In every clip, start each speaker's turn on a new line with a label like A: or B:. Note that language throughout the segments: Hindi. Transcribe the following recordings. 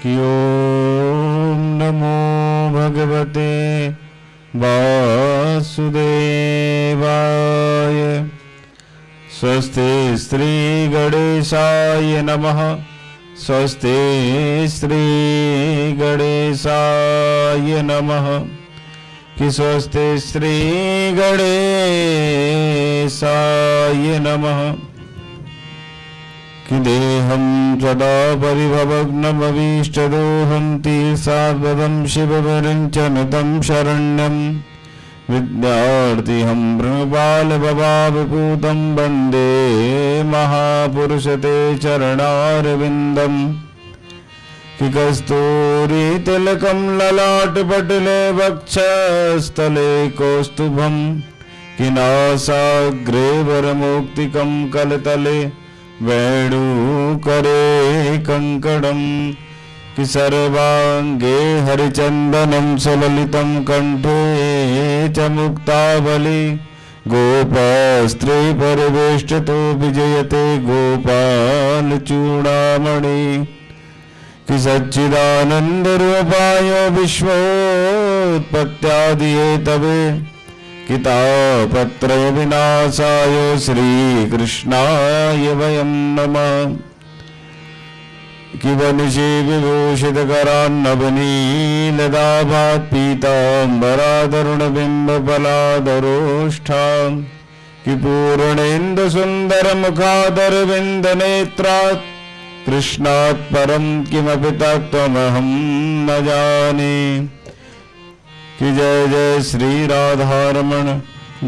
A: कि ओम नमो भगवते वासुदेवाय। स्वस्ति श्री गणेशाय नमः। स्वस्ति श्री गणेशाय नमः। कि स्वस्ति श्री गणेशाय नमः। कि देहं सदा परिभवग्नमभीष्टदोहं तीर्थाद्वदं शिवविरञ्चनुतं शरण्यं विद्यार्थिहं प्रणपालभवाविपूतं वन्दे महापुरुषते चरणारविन्दम्। कि कस्तूरीतिलकं ललाटपटले वक्षस्थले कौस्तुभं। कि नासाग्रे वरमौक्तिकं कलतले वेणुकरे कङ्कणं। कि सर्वाङ्गे हरिचन्दनं सुललितं कण्ठे च मुक्तावली। गोपास्त्री परिवेष्टितो विजयते गोपालचूडामणि। कि सच्चिदानन्दरूपाय विश्वोत्पत्त्यादिहेतवे। कि तापत्रय विनाशाय श्रीकृष्णाय वयं नमः। कि वनिषे विभूषितकरान्नवनीलदाभात् पीताम्बरादरुणबिम्बफलादरोष्ठां। कि पूर्णेन्दुसुन्दरमुखादरविन्दनेत्रात् कृष्णात् परं किमपि तत्त्वमहं न जाने। कि जय जय श्री राधारमण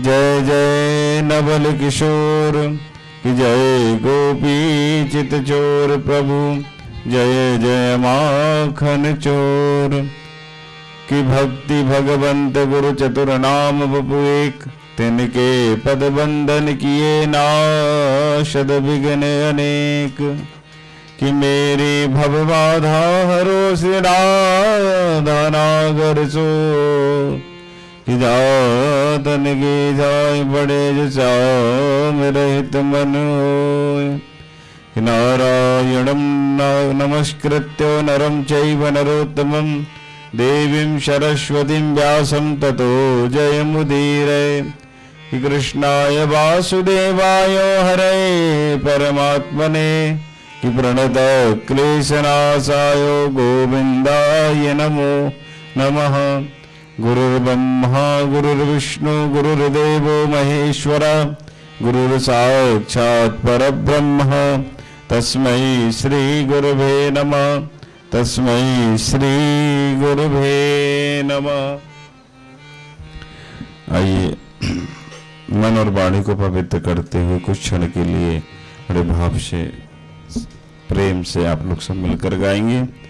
A: जय जय नवल किशोर। कि जय गोपी चितचोर प्रभु जय जय माखन चोर। कि भक्ति भगवंत गुरु चतुर नाम बपु एक। तिनके पद बंधन किए नाशद विघ्न अनेक। कि मेरी भवबाधा हरो श्री राधानागर सो। कि जातन की जाय बड़े जसाम रहित मन होय। कि नारायणं नमस्कृत्य नरं चैव नरोत्तमं देवीं सरस्वतीं व्यासं ततो जयमुदीरये। कि कृष्णाय वासुदेवाय हरे परमात्मने। कि प्रणत क्लेशनाशाय गोविन्दाय नमो नमः। गुरुर्ब्रह्मा गुरुर्विष्णु गुरुर्देवो महेश्वर गुरुर्साक्षात् परब्रह्म तस्मै श्री गुरुवे नमः। तस्मै श्री गुरुवे नमः। आइए मन और वाणी को पवित्र करते हुए कुछ क्षण के लिए बड़े भाव से प्रेम से आप लोग सब मिलकर गाएंगे।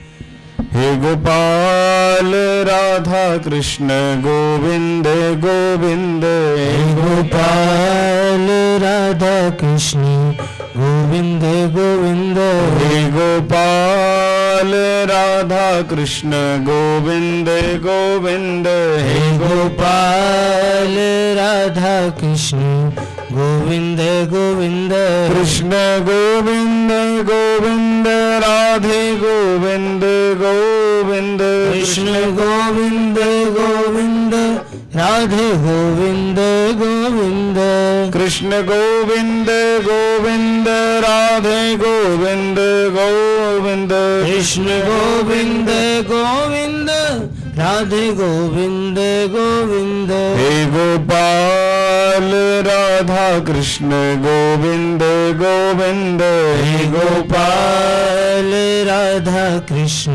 A: हे गोपाल राधा कृष्ण गोविंद गोविंद।
B: हे गोपाल राधा कृष्ण गोविंद गोविंद।
A: हे गोपाल राधा कृष्ण गोविंद गोविंद।
B: हे गोपाल राधा कृष्ण गोविंद गोविंद।
A: कृष्ण गोविंद गोविंद राधे गोविंद गोविंद।
B: कृष्ण गोविंद गोविंद राधे गोविंद गोविंद।
A: कृष्ण गोविंद गोविंद राधे गोविंद गोविंद।
B: कृष्ण गोविंद गोविंद राधे गोविंद गोविंद।
A: हे गोपाल राधा कृष्ण गोविंद गोविंद।
B: हे गोपाल राधा कृष्ण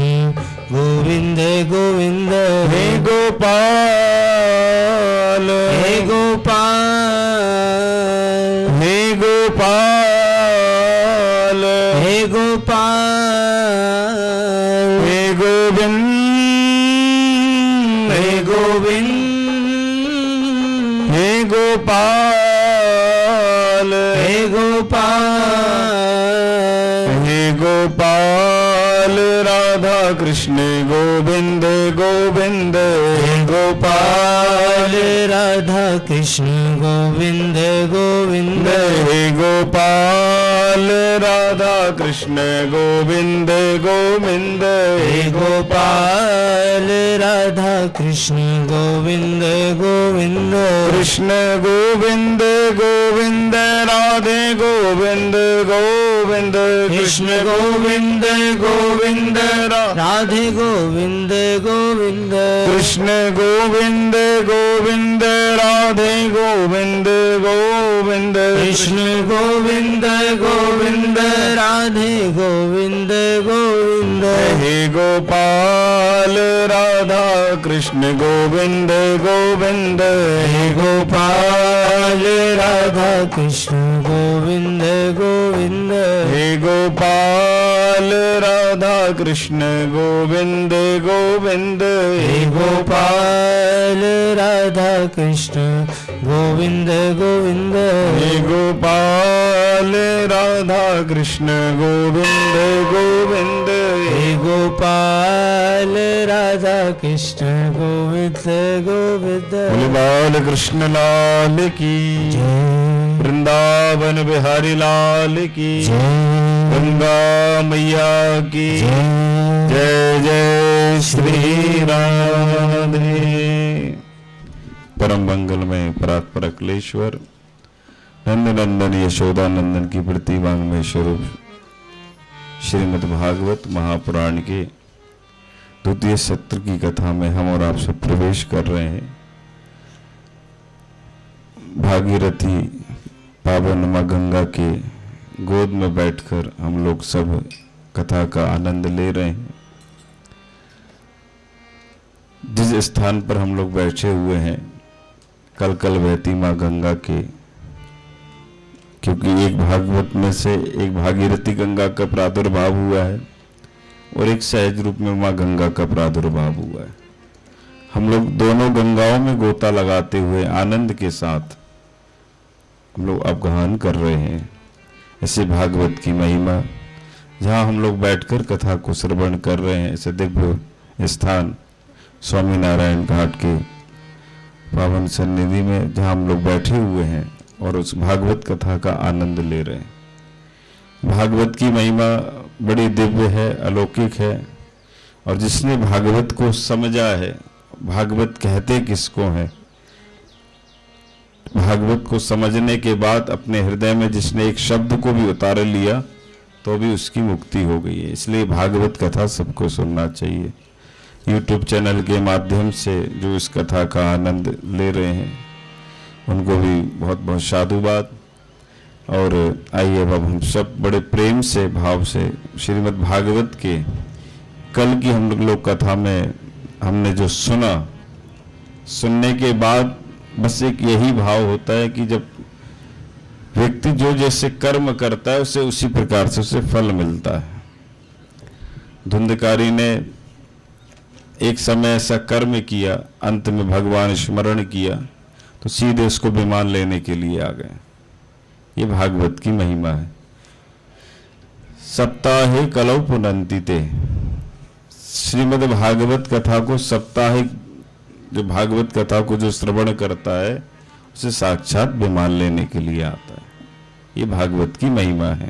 B: गोविंद गोविंद।
A: हे गोपाल
B: हे गोपाल
A: हे गोपाल
B: हे गोपाल
A: हे गोविंद
B: हे गोविंद
A: हे गोपाल
B: हे गोपाल
A: हे गोपाल राधा राधा कृष्ण गोविंद गोविंद
B: हे गोपाल राधा कृष्ण गोविंद गोविंद
A: हे गोपाल राधा कृष्ण गोविंद गोविंद
B: हे गोपाल राधा कृष्ण गोविंद गोविंद
A: कृष्ण गोविंद गोविंद राधे गोविंद गोविंद
B: कृष्ण गोविंद गोविंद राधे गोविंद गोविंद
A: कृष्ण गोविंद गोविंद राधे गोविंद गोविंद
B: कृष्ण गोविंद गोविंद राधे गोविंद गोविंद
A: हे गोपाल राधा कृष्ण गोविंद गोविंद
B: हे गोपाल राधा कृष्ण गोविंद गोविंद
A: हे गोपाल राधा कृष्ण गोविंद गोविंद
B: हे गोपाल राधा कृष्ण गोविंद गोविंद
A: हे गोपाल राधा कृष्ण गोविंद गोविंद
B: हे गोपाल राधा कृष्ण गोविंद गोविंद
A: बोले बाल कृष्ण लाल की वृंदावन बिहारी लाल की गंगा मैया की जय जय श्री राधे। परम मंगल में परात्पर अखिलेश्वर नंद नंदन यशोदा नंदन की प्रतिवांगमय स्वरूप श्रीमद् भागवत महापुराण के द्वितीय सत्र की कथा में हम और आप सब प्रवेश कर रहे हैं। भागीरथी पावन मां गंगा के गोद में बैठकर हम लोग सब कथा का आनंद ले रहे हैं। जिस स्थान पर हम लोग बैठे हुए हैं कल कल बहती मां गंगा के, क्योंकि एक भागवत में से एक भागीरथी गंगा का प्रादुर्भाव हुआ है और एक सहज रूप में मां गंगा का प्रादुर्भाव हुआ है। हम लोग दोनों गंगाओं में गोता लगाते हुए आनंद के साथ हम लोग अवगाहन कर रहे हैं। ऐसे भागवत की महिमा जहाँ हम लोग बैठकर कथा को श्रवण कर रहे हैं, ऐसे दिव्य स्थान स्वामी नारायण घाट के पावन सन्निधि में जहाँ हम लोग बैठे हुए हैं और उस भागवत कथा का आनंद ले रहे हैं। भागवत की महिमा बड़ी दिव्य है, अलौकिक है, और जिसने भागवत को समझा है, भागवत कहते किसको है, भागवत को समझने के बाद अपने हृदय में जिसने एक शब्द को भी उतार लिया तो भी उसकी मुक्ति हो गई है। इसलिए भागवत कथा सबको सुनना चाहिए। YouTube चैनल के माध्यम से जो इस कथा का आनंद ले रहे हैं उनको भी बहुत बहुत साधुवाद। और आइए अब हम सब बड़े प्रेम से भाव से श्रीमद् भागवत के कल की हम लोग कथा में हमने जो सुना, सुनने के बाद बस एक यही भाव होता है कि जब व्यक्ति जो जैसे कर्म करता है उसे उसी प्रकार से उसे फल मिलता है। धुंधकारी ने एक समय ऐसा कर्म किया, अंत में भगवान स्मरण किया तो सीधे उसको विमान लेने के लिए आ गए। ये भागवत की महिमा है। सप्ताहे कलौ पुनन्ति ते, श्रीमद् भागवत कथा को साप्ताहिक जो भागवत कथा को जो श्रवण करता है उसे साक्षात विमान लेने के लिए आता है। ये भागवत की महिमा है।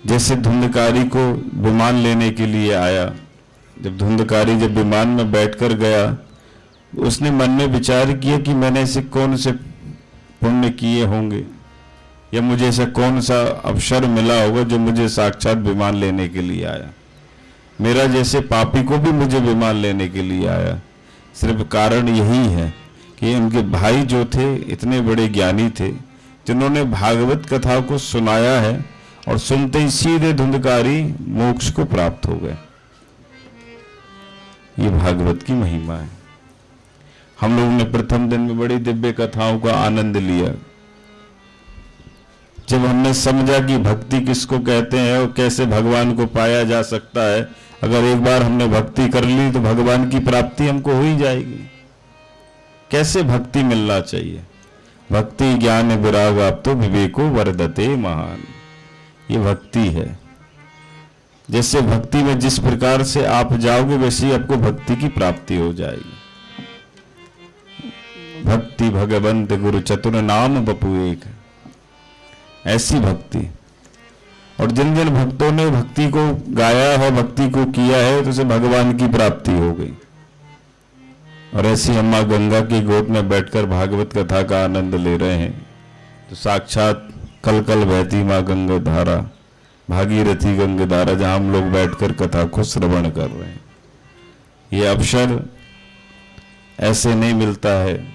A: जैसे धुंधकारी को विमान लेने के लिए आया, जब धुंधकारी जब विमान में बैठकर गया, उसने मन में विचार किया कि मैंने ऐसे कौन से पुण्य किए होंगे या मुझे ऐसा कौन सा अवसर मिला होगा जो मुझे साक्षात विमान लेने के लिए आया। मेरा जैसे पापी को भी मुझे विमान लेने के लिए आया। सिर्फ कारण यही है कि उनके भाई जो थे इतने बड़े ज्ञानी थे जिन्होंने भागवत कथा को सुनाया है और सुनते ही सीधे धुंधकारी मोक्ष को प्राप्त हो गए। ये भागवत की महिमा है। हम लोगों ने प्रथम दिन में बड़ी दिव्य कथाओं का आनंद लिया। जब हमने समझा कि भक्ति किसको कहते हैं और कैसे भगवान को पाया जा सकता है, अगर एक बार हमने भक्ति कर ली तो भगवान की प्राप्ति हमको हो ही जाएगी। कैसे भक्ति मिलना चाहिए? भक्ति ज्ञान विराग आप तो विवेको वर्धते महान, ये भक्ति है। जैसे भक्ति में जिस प्रकार से आप जाओगे वैसे ही आपको भक्ति की प्राप्ति हो जाएगी। भक्ति भगवंत गुरु चतुर नाम बपू एक, ऐसी भक्ति। और जिन जिन भक्तों ने भक्ति को गाया है, भक्ति को किया है, तो उसे भगवान की प्राप्ति हो गई। और ऐसी हम मां गंगा की गोद में बैठकर भागवत कथा का आनंद ले रहे हैं, तो साक्षात कल कल बहती मां गंगा धारा, भागीरथी गंगा धारा, जहां हम लोग बैठकर कथा को श्रवण कर रहे हैं। ये अवसर ऐसे नहीं मिलता है,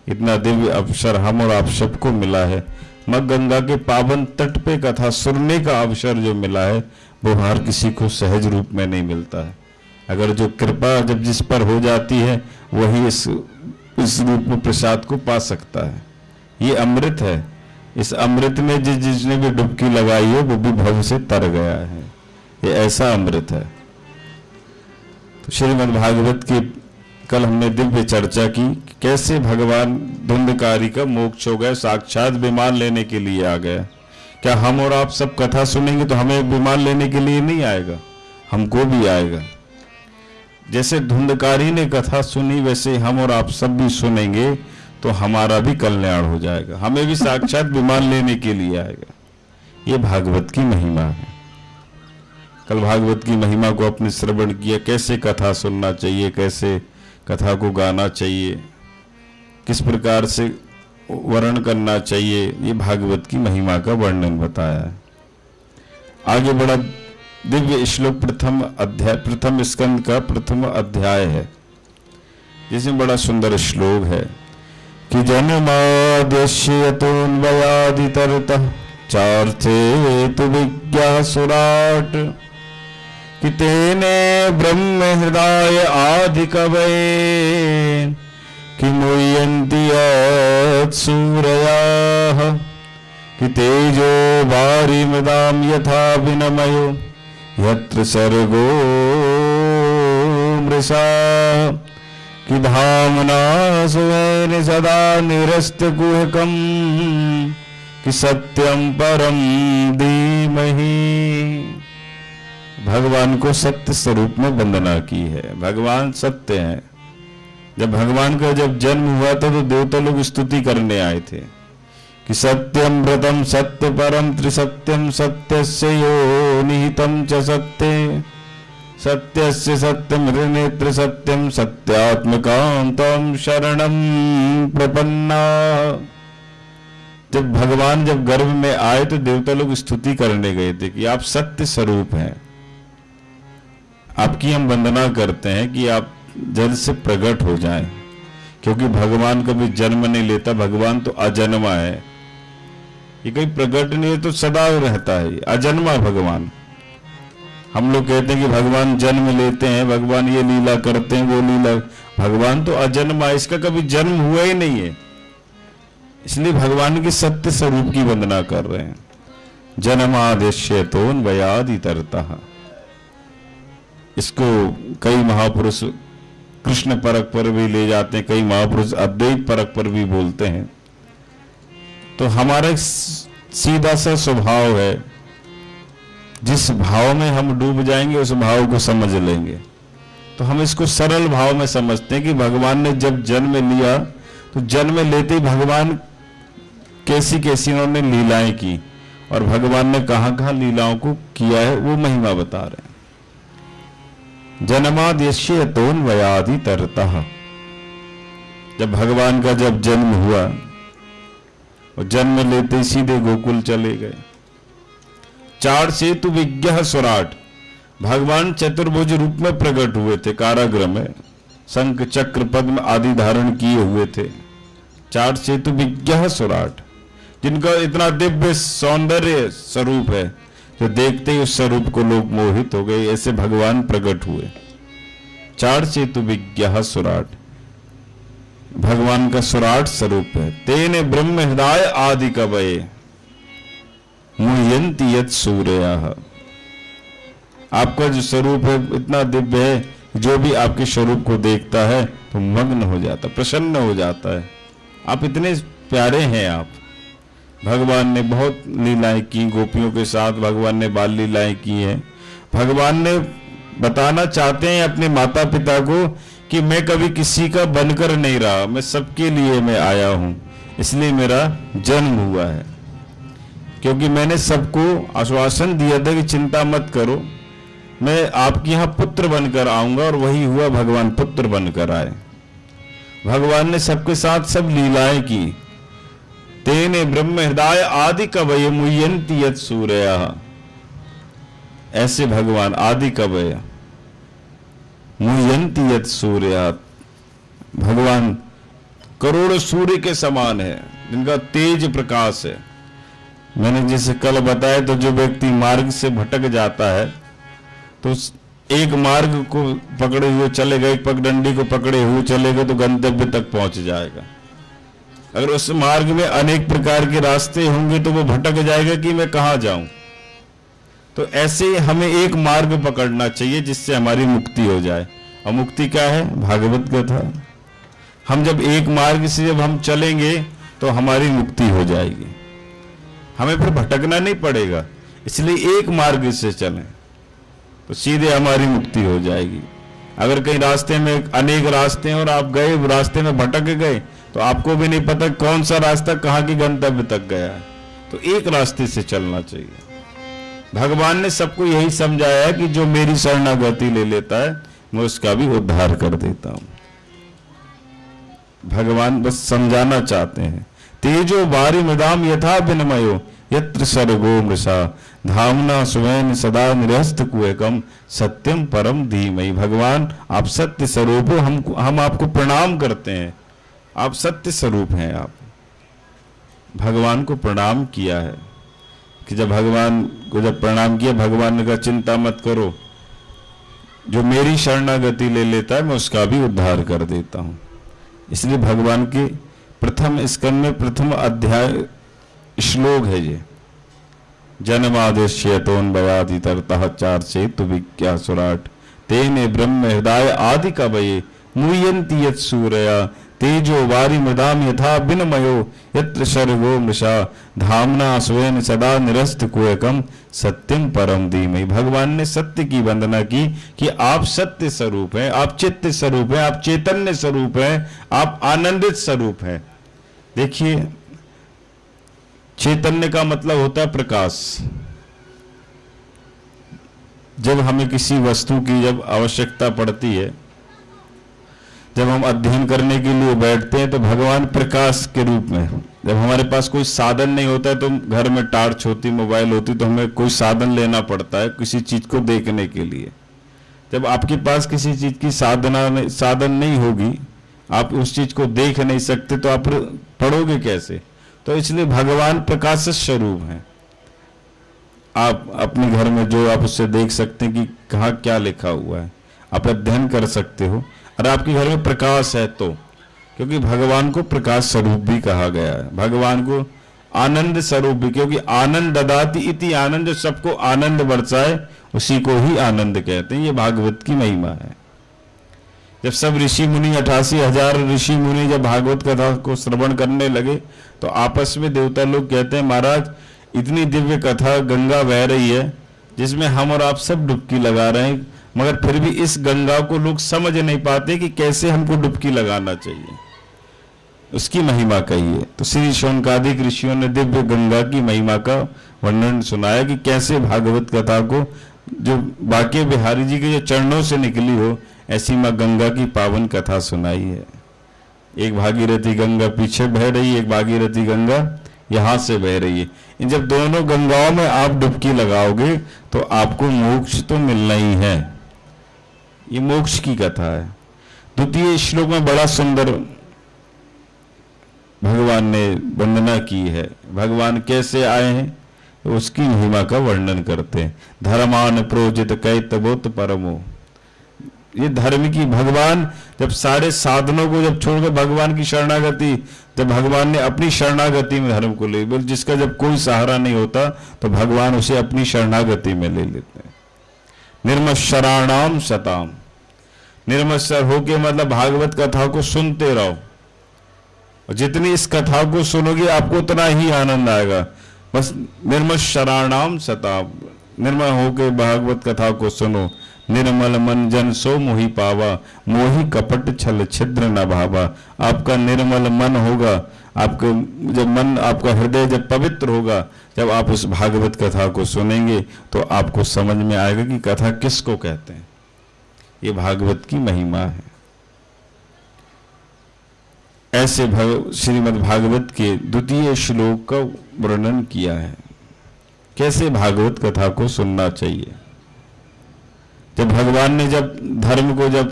A: इतना दिव्य अवसर हम और आप सबको मिला है। मां गंगा के पावन तट पे कथा सुनने का अवसर जो मिला है, वो हर किसी को सहज रूप में नहीं मिलता है। अगर जो कृपा जब जिस पर हो जाती है, वही इस रूप में प्रसाद को पा सकता है। ये अमृत है। इस अमृत में जिसने भी डुबकी लगाई है, वो भी भव से तर गया है। ये ऐसा अमृत है। तो श्रीमद् भागवत की कल हमने दिव्य चर्चा की, कैसे भगवान धुंधकारी का मोक्ष हो गया, साक्षात विमान लेने के लिए आ गया। क्या हम और आप सब कथा सुनेंगे तो हमें विमान लेने के लिए नहीं आएगा, हमको भी आएगा। जैसे धुंधकारी ने कथा सुनी, वैसे हम और आप सब भी सुनेंगे तो हमारा भी कल्याण हो जाएगा, हमें भी साक्षात विमान लेने के लिए आएगा। ये भागवत की महिमा है। कल भागवत की महिमा को अपने श्रवण किया, कैसे कथा सुनना चाहिए, कैसे कथा को गाना चाहिए, किस प्रकार से वर्ण करना चाहिए, ये भागवत की महिमा का वर्णन बताया है। आगे बड़ा दिव्य श्लोक प्रथम अध्याय, प्रथम स्कंद का प्रथम अध्याय है, जिसमें बड़ा सुंदर श्लोक है कि जन्माद्यस्यतोऽन्वयादितरतः चार्थे तु विज्ञासुराट् कि तेने ब्रह्म हृदय आदि कवये कि मुह्यन्ति सूरयाः कि तेजो वारिमृदां यथा विनमयो यत्र सर्गो मृषा कि धाम्ना स्वेन सदा निरस्तकुहकं कि सत्यं परं धीमहि। भगवान को सत्य स्वरूप में वंदना की है। भगवान सत्य हैं। जब भगवान का जब जन्म हुआ था तो देवता लोग स्तुति करने आए थे कि सत्यम व्रतम सत्य परम त्रिसत्यम सत्यस्य यो निहितम च सत्ये सत्यस्य सत्यम हृनेत्र सत्यम सत्यात्मकांतम शरणम प्रपन्ना। जब भगवान जब गर्भ में आए तो देवता लोग स्तुति करने गए थे कि आप सत्य स्वरूप हैं, आपकी हम वंदना करते हैं कि आप जल्द से प्रकट हो जाएं, क्योंकि भगवान कभी जन्म नहीं लेता, भगवान तो अजन्मा है। ये कहीं प्रकट नहीं है तो सदा रहता है, अजन्मा भगवान। हम लोग कहते हैं कि भगवान जन्म लेते हैं, भगवान ये लीला करते हैं, वो लीला, भगवान तो अजन्मा, इसका कभी जन्म हुआ ही नहीं है। इसलिए भगवान के सत्य स्वरूप की वंदना कर रहे हैं। जन्माद्यस्यतोऽन्वयादितरतः, इसको कई महापुरुष कृष्ण परक पर भी ले जाते हैं, कई महापुरुष अद्वैत परक पर भी बोलते हैं। तो हमारा सीधा सा स्वभाव है, जिस भाव में हम डूब जाएंगे उस भाव को समझ लेंगे। तो हम इसको सरल भाव में समझते हैं कि भगवान ने जब जन्म लिया तो जन्म लेते ही भगवान कैसी कैसी उन्होंने लीलाएं की, और भगवान ने कहां कहां लीलाओं को किया है वो महिमा बता रहे हैं। जन्माद्यस्यतोऽन्वयादितरतः, जब भगवान का जब जन्म हुआ और जन्म लेते ही सीधे गोकुल चले गए। चार सेतु विज्ञः सुराट, भगवान चतुर्भुज रूप में प्रकट हुए थे, कारागृह में शंख चक्र पद्म आदि धारण किए हुए थे। चार सेतु विज्ञः सुराट, जिनका इतना दिव्य सौंदर्य स्वरूप है, जो देखते ही उस स्वरूप को लोग मोहित हो गए, ऐसे भगवान प्रकट हुए। चार सेतु विज्ञः सुराट, भगवान का सुराट स्वरूप है। तेने ब्रह्म हृदय आदि कवये मुह्यन्ति यत् सूरयः, आपका जो स्वरूप है इतना दिव्य है, जो भी आपके स्वरूप को देखता है तो मग्न हो जाता, प्रसन्न हो जाता है। आप इतने प्यारे हैं। आप भगवान ने बहुत लीलाएं की गोपियों के साथ, भगवान ने बाल लीलाएं की हैं, भगवान ने बताना चाहते हैं अपने माता पिता को कि मैं कभी किसी का बनकर नहीं रहा, मैं सबके लिए मैं आया हूं, इसलिए मेरा जन्म हुआ है। क्योंकि मैंने सबको आश्वासन दिया था कि चिंता मत करो, मैं आपके यहां पुत्र बनकर आऊंगा, और वही हुआ, भगवान पुत्र बनकर आए। भगवान ने सबके साथ सब लीलाएं की। तेने ब्रह्म हृदय आदि कवय मुह्यन्ति यत् सूर्यः, ऐसे भगवान आदि कवय मुह्यन्ति यत् सूर्यः, भगवान करोड़ों सूर्य के समान है, जिनका तेज प्रकाश है। मैंने जैसे कल बताया, तो जो व्यक्ति मार्ग से भटक जाता है तो एक मार्ग को पकड़े हुए चलेगा, एक पगडंडी को पकड़े हुए चलेगा तो गंतव्य तक पहुंच जाएगा। अगर उस मार्ग में अनेक प्रकार के रास्ते होंगे तो वो भटक जाएगा कि मैं कहां जाऊं। तो ऐसे हमें एक मार्ग पकड़ना चाहिए जिससे हमारी मुक्ति हो जाए। और मुक्ति क्या है? भागवत कथा। हम जब एक मार्ग से जब हम चलेंगे तो हमारी मुक्ति हो जाएगी, हमें फिर भटकना नहीं पड़ेगा। इसलिए एक मार्ग से चलें तो सीधे हमारी मुक्ति हो जाएगी। अगर कहीं रास्ते में अनेक रास्ते हैं और आप गए रास्ते में भटक गए तो आपको भी नहीं पता कौन सा रास्ता कहां की गंतव्य तक गया है। तो एक रास्ते से चलना चाहिए। भगवान ने सबको यही समझाया है कि जो मेरी शरणागति ले लेता है मैं उसका भी उद्धार कर देता हूं। भगवान बस समझाना चाहते हैं। तेजो वारि मृदाम यथा विनिमयो यत्र सर्गो मृषा धामना स्वयं सदा निरस्त कुएकम सत्यम परम धीमहि। भगवान आप सत्य स्वरूप हो, हम आपको प्रणाम करते हैं, आप सत्य स्वरूप हैं। आप भगवान को प्रणाम किया है कि जब भगवान को जब प्रणाम किया, भगवान ने कहा चिंता मत करो, जो मेरी शरणागति ले लेता है मैं उसका भी उद्धार कर देता हूं। इसलिए भगवान के प्रथम स्कंद में प्रथम अध्याय श्लोक है ये, जन्मादिश्यतोन भयादि तरतः चार चेतु विज्ञा सुराट तेने ब्रह्म हृदय आदि कवये मुह्यन्ति यत् सूर्या तेजो वारि मृदाम यथा विनिमयो यत्र सर्गो मृषा धामना स्वयं सदा निरस्त कुएकम सत्यम परम धीमहि। भगवान ने सत्य की वंदना की कि आप सत्य स्वरूप हैं, आप चित्त स्वरूप हैं, आप चैतन्य स्वरूप हैं, आप आनंदित स्वरूप हैं। देखिए, चैतन्य का मतलब होता है प्रकाश। जब हमें किसी वस्तु की जब आवश्यकता पड़ती है, जब हम अध्ययन करने के लिए बैठते हैं तो भगवान प्रकाश के रूप में, जब हमारे पास कोई साधन नहीं होता है तो घर में टार्च होती, मोबाइल होती, तो हमें कोई साधन लेना पड़ता है किसी चीज को देखने के लिए। जब आपके पास किसी चीज की साधन नहीं होगी, आप उस चीज को देख नहीं सकते, तो आप पढ़ोगे कैसे? तो इसलिए भगवान प्रकाश स्वरूप हैं। आप अपने घर में जो आप उससे देख सकते हैं कि कहाँ क्या लिखा हुआ है, आप अध्ययन कर सकते हो। और आपके घर में प्रकाश है तो, क्योंकि भगवान को प्रकाश स्वरूप भी कहा गया है, भगवान को आनंद स्वरूप भी, क्योंकि आनंद ददाति इति आनंद, जो सबको आनंद बरसाए उसी को ही आनंद कहते हैं। ये भागवत की महिमा है। जब सब ऋषि मुनि 88,000 ऋषि मुनि जब भागवत कथा को श्रवण करने लगे तो आपस में देवता लोग कहते हैं, महाराज इतनी दिव्य कथा गंगा बह रही है जिसमें हम और आप सब डुबकी लगा रहे हैं, मगर फिर भी इस गंगा को लोग समझ नहीं पाते कि कैसे हमको डुबकी लगाना चाहिए। उसकी महिमा कहिए। तो श्री शौनकादिक ऋषियों ने दिव्य गंगा की महिमा का वर्णन सुनाया कि कैसे भागवत कथा को, जो बाके बिहारी जी के जो चरणों से निकली हो, ऐसी माँ गंगा की पावन कथा सुनाई है। एक भागीरथी गंगा पीछे बह रही है, एक भागीरथी गंगा यहां से बह रही है। इन जब दोनों गंगाओं में आप डुबकी लगाओगे तो आपको मोक्ष तो मिलना ही है। ये मोक्ष की कथा है। द्वितीय श्लोक में बड़ा सुंदर भगवान ने वंदना की है। भगवान कैसे आए हैं तो उसकी महिमा का वर्णन करते हैं। धर्मान प्रोजित कैतवोत परमो, ये धर्म की, भगवान जब सारे साधनों को जब छोड़कर भगवान की शरणागति, जब भगवान ने अपनी शरणागति में धर्म को ले, बोल जिसका जब कोई सहारा नहीं होता तो भगवान उसे अपनी शरणागति में ले लेते हैं। निर्मशराणाम सताम, निर्मशर होके मतलब भागवत कथा को सुनते रहो, और जितनी इस कथा को सुनोगे आपको उतना ही आनंद आएगा। बस निर्मशराणाम सताम, निर्मल होके भागवत कथा को सुनो। निर्मल मन जन सो मोहि पावा, मोहि कपट छल छिद्र न भावा। आपका निर्मल मन होगा, आपके जब मन, आपका हृदय जब पवित्र होगा, जब आप उस भागवत कथा को सुनेंगे तो आपको समझ में आएगा कि कथा किसको कहते हैं। ये भागवत की महिमा है। ऐसे श्रीमद् भागवत के द्वितीय श्लोक का वर्णन किया है, कैसे भागवत कथा को सुनना चाहिए। जब भगवान ने जब धर्म को जब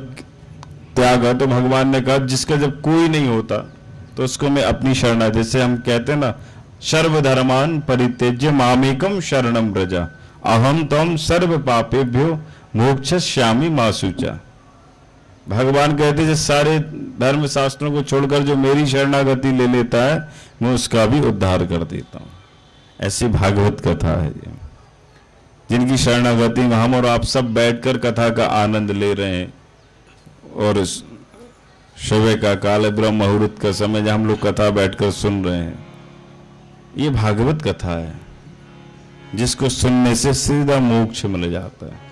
A: त्यागा तो भगवान ने कहा जिसका जब कोई नहीं होता तो उसको मैं अपनी शरणा, जैसे हम कहते हैं ना, सर्वधर्मान परित्यज्य मामेकम शरणम व्रजा अहम त्वं सर्व पापेभ्यो मोक्षयिष्यामि मा शुचा। भगवान कहते हैं सारे धर्म शास्त्रों को छोड़कर जो मेरी शरणागति ले लेता है मैं उसका भी उद्धार कर देता हूं। ऐसी भागवत कथा है ये, जिनकी शरणागति में हम और आप सब बैठकर कथा का आनंद ले रहे हैं। और सुबह का काल ब्रह्म मुहूर्त का समय जहां हम लोग कथा बैठकर सुन रहे हैं, ये भागवत कथा है जिसको सुनने से सीधा मोक्ष मिल जाता है।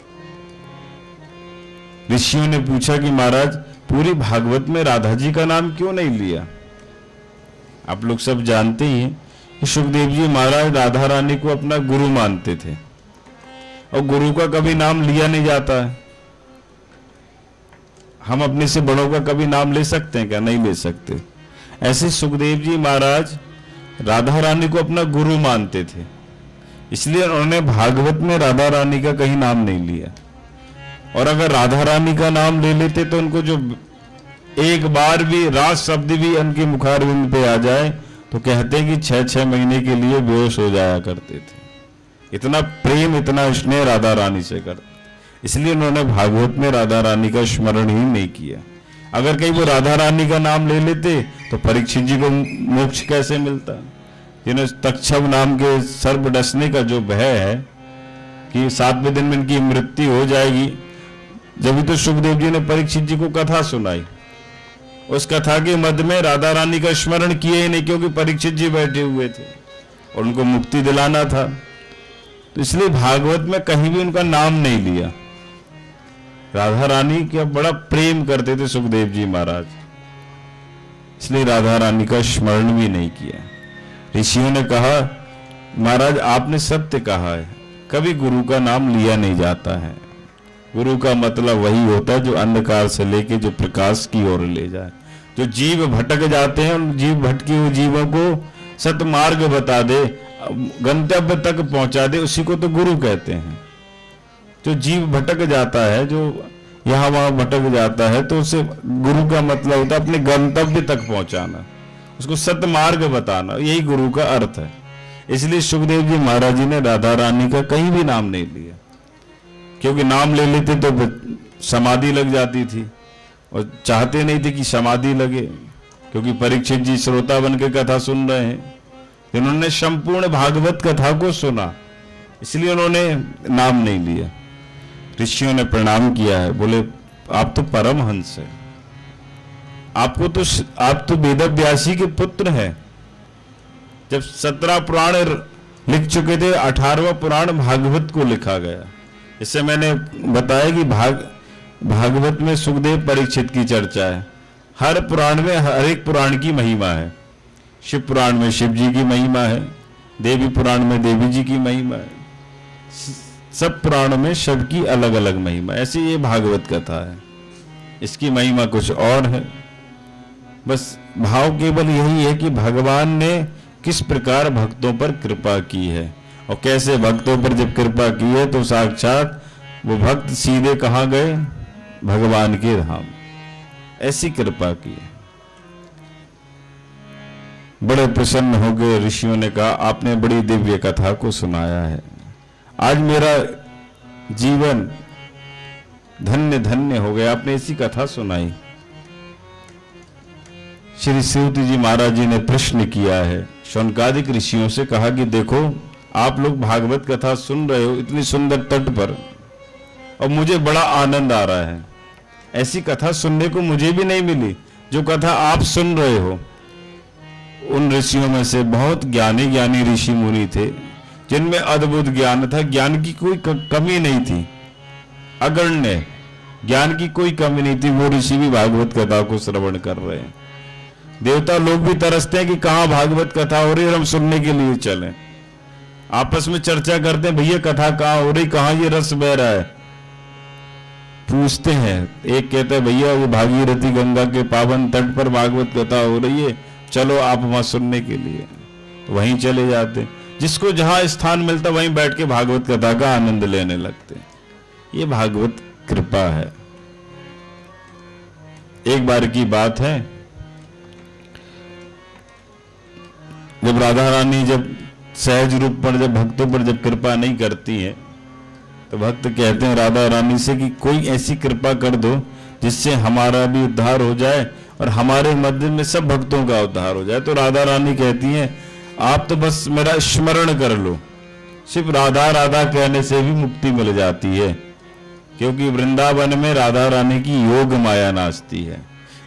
A: ऋषियों ने पूछा कि महाराज पूरी भागवत में राधा जी का नाम क्यों नहीं लिया। आप लोग सब जानते ही हैं कि सुखदेव जी महाराज राधा रानी को अपना गुरु मानते थे और गुरु का कभी नाम लिया नहीं जाता है। हम अपने से बड़ों का कभी नाम ले सकते हैं क्या? नहीं ले सकते। ऐसे सुखदेव जी महाराज राधा रानी को अपना गुरु मानते थे, इसलिए उन्होंने भागवत में राधा रानी का कहीं नाम नहीं लिया। और अगर राधा रानी का नाम ले लेते तो उनको जो एक बार भी राज शब्द भी उनके मुखारविंद पे आ जाए तो कहते हैं कि 6-6 महीने के लिए बेहोश हो जाया करते थे। इतना प्रेम, इतना स्नेह राधा रानी से करते, इसलिए उन्होंने भागवत में राधा रानी का स्मरण ही नहीं किया। अगर कहीं वो राधा रानी का नाम ले लेते तो परीक्षित जी को मोक्ष कैसे मिलता। जिन्हें तक्षक नाम के सर्प डसने का जो भय है कि 7वें दिन में इनकी मृत्यु हो जाएगी, जब तो सुखदेव जी ने परीक्षित जी को कथा सुनाई। उस कथा के मध्य में राधा रानी का स्मरण किए ही नहीं, क्योंकि परीक्षित जी बैठे हुए थे और उनको मुक्ति दिलाना था। तो इसलिए भागवत में कहीं भी उनका नाम नहीं लिया। राधा रानी का बड़ा प्रेम करते थे सुखदेव जी महाराज, इसलिए राधा रानी का स्मरण भी नहीं किया। ऋषियों ने कहा महाराज आपने सत्य कहा है, कभी गुरु का नाम लिया नहीं जाता है। गुरु का मतलब वही होता है जो अंधकार से लेके जो प्रकाश की ओर ले जाए। जो जीव भटक जाते हैं उन जीव भटके हुए जीवों को सतमार्ग बता दे, गंतव्य तक पहुंचा दे, उसी को तो गुरु कहते हैं। जो जीव भटक जाता है, जो यहाँ वहां भटक जाता है, तो उसे गुरु का मतलब होता है अपने गंतव्य तक पहुंचाना, उसको सतमार्ग बताना, यही गुरु का अर्थ है। इसलिए सुखदेव जी महाराज जी ने राधा रानी का कहीं भी नाम नहीं लिया, क्योंकि नाम ले लेते तो समाधि लग जाती थी और चाहते नहीं थे कि समाधि लगे, क्योंकि परीक्षित जी श्रोता बन के कथा सुन रहे हैं। इन्होंने संपूर्ण भागवत कथा को सुना, इसलिए उन्होंने नाम नहीं लिया। ऋषियों ने प्रणाम किया है, बोले आप तो परमहंस है, आप तो वेदव्यासी के पुत्र हैं। जब 17 पुराण लिख चुके थे, 18वां पुराण भागवत को लिखा गया। इससे मैंने बताया कि भागवत में सुखदेव परीक्षित की चर्चा है। हर पुराण में हर एक पुराण की महिमा है। शिव पुराण में शिव जी की महिमा है, देवी पुराण में देवी जी की महिमा है, सब पुराणों में सबकी अलग अलग महिमा। ऐसी ये भागवत कथा है, इसकी महिमा कुछ और है। बस भाव केवल यही है कि भगवान ने किस प्रकार भक्तों पर कृपा की है, और कैसे भक्तों पर जब कृपा की है तो साक्षात वो भक्त सीधे कहां गए, भगवान के धाम। ऐसी कृपा की है। बड़े प्रसन्न हो गए ऋषियों ने कहा आपने बड़ी दिव्य कथा को सुनाया है, आज मेरा जीवन धन्य धन्य हो गया, आपने ऐसी कथा सुनाई। श्री सूत जी महाराज जी ने प्रश्न किया है शौनकादिक ऋषियों से, कहा कि देखो आप लोग भागवत कथा सुन रहे हो इतनी सुंदर तट पर, और मुझे बड़ा आनंद आ रहा है। ऐसी कथा सुनने को मुझे भी नहीं मिली जो कथा आप सुन रहे हो। उन ऋषियों में से बहुत ज्ञानी ज्ञानी ऋषि मुनि थे जिनमें अद्भुत ज्ञान था, ज्ञान की कोई कमी नहीं थी, अगण्य ज्ञान की कोई कमी नहीं थी, वो ऋषि भी भागवत कथा को श्रवण कर रहे हैं। देवता लोग भी तरसते हैं कि कहाँ भागवत कथा हो रही है और हम सुनने के लिए चलें। आपस में चर्चा करते हैं, भैया कथा कहाँ हो रही, कहाँ ये रस बह रहा है। पूछते हैं, एक कहते हैं भैया वो भागीरथी गंगा के पावन तट पर भागवत कथा हो रही है, चलो आप वहां सुनने के लिए। तो वहीं चले जाते, जिसको जहां स्थान मिलता वहीं बैठ के भागवत कथा का आनंद लेने लगते। ये भागवत कृपा है। एक बार की बात है, जब राधा रानी जब सहज रूप पर जब भक्तों पर जब कृपा नहीं करती है, तो भक्त कहते हैं राधा रानी से कि कोई ऐसी कृपा कर दो जिससे हमारा भी उद्धार हो जाए और हमारे मध्य में सब भक्तों का उद्धार हो जाए। तो राधा रानी कहती हैं, आप तो बस मेरा स्मरण कर लो। सिर्फ राधा राधा कहने से भी मुक्ति मिल जाती है, क्योंकि वृंदावन में राधा रानी की योग माया नाचती है।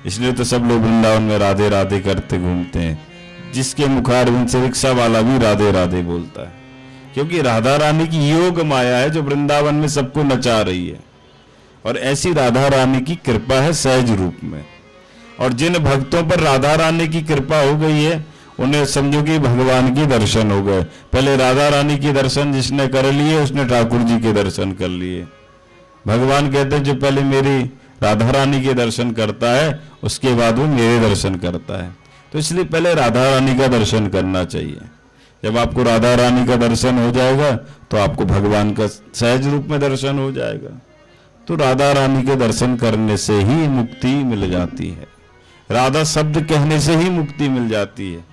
A: इसलिए तो सब लोग वृंदावन में राधे राधे करते घूमते हैं। जिसके मुखारविंद से रिक्शा वाला भी राधे राधे बोलता है, क्योंकि राधा रानी की योग माया है जो वृंदावन में सबको नचा रही है। और ऐसी राधा रानी की कृपा है सहज रूप में। और जिन भक्तों पर राधा रानी की कृपा हो गई है, उन्हें समझो कि भगवान के दर्शन हो गए। पहले राधा रानी के दर्शन जिसने कर लिए, उसने ठाकुर जी के दर्शन कर लिए। भगवान कहते हैं जो पहले मेरी राधा रानी के दर्शन करता है, उसके बाद वो मेरे दर्शन करता है। तो इसलिए पहले राधा रानी का दर्शन करना चाहिए। जब आपको राधा रानी का दर्शन हो जाएगा तो आपको भगवान का सहज रूप में दर्शन हो जाएगा। तो राधा रानी के दर्शन करने से ही मुक्ति मिल जाती है। राधा शब्द कहने से ही मुक्ति मिल जाती है।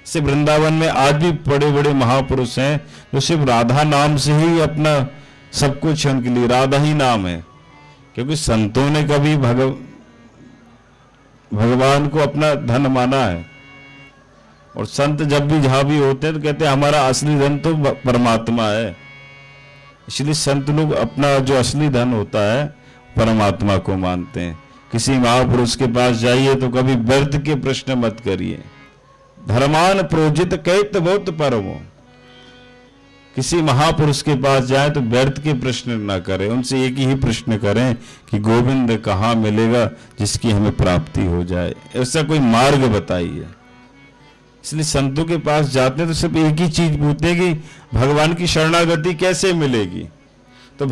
A: सिर्फ वृंदावन में आज भी बड़े बड़े महापुरुष हैं जो सिर्फ राधा नाम से ही अपना सब कुछ उनके लिए राधा ही नाम है। क्योंकि संतों ने कभी भगवान को अपना धन माना है। और संत जब भी जहां भी होते हैं तो कहते हैं हमारा असली धन तो परमात्मा है। इसलिए संत लोग अपना जो असली धन होता है परमात्मा को मानते हैं। किसी महापुरुष के पास जाइए तो कभी व्यर्थ के प्रश्न मत करिए। धर्मान प्रोजित कैत बहुत परमो। किसी महापुरुष के पास जाए तो व्यर्थ के प्रश्न ना करें, उनसे एक ही प्रश्न करें कि गोविंद कहाँ मिलेगा जिसकी हमें प्राप्ति हो जाए। ऐसा कोई मार्ग बताइए। इसलिए संतों के पास जाते हैं तो सिर्फ एक ही चीज पूछते हैं कि भगवान की शरणागति कैसे मिलेगी। तो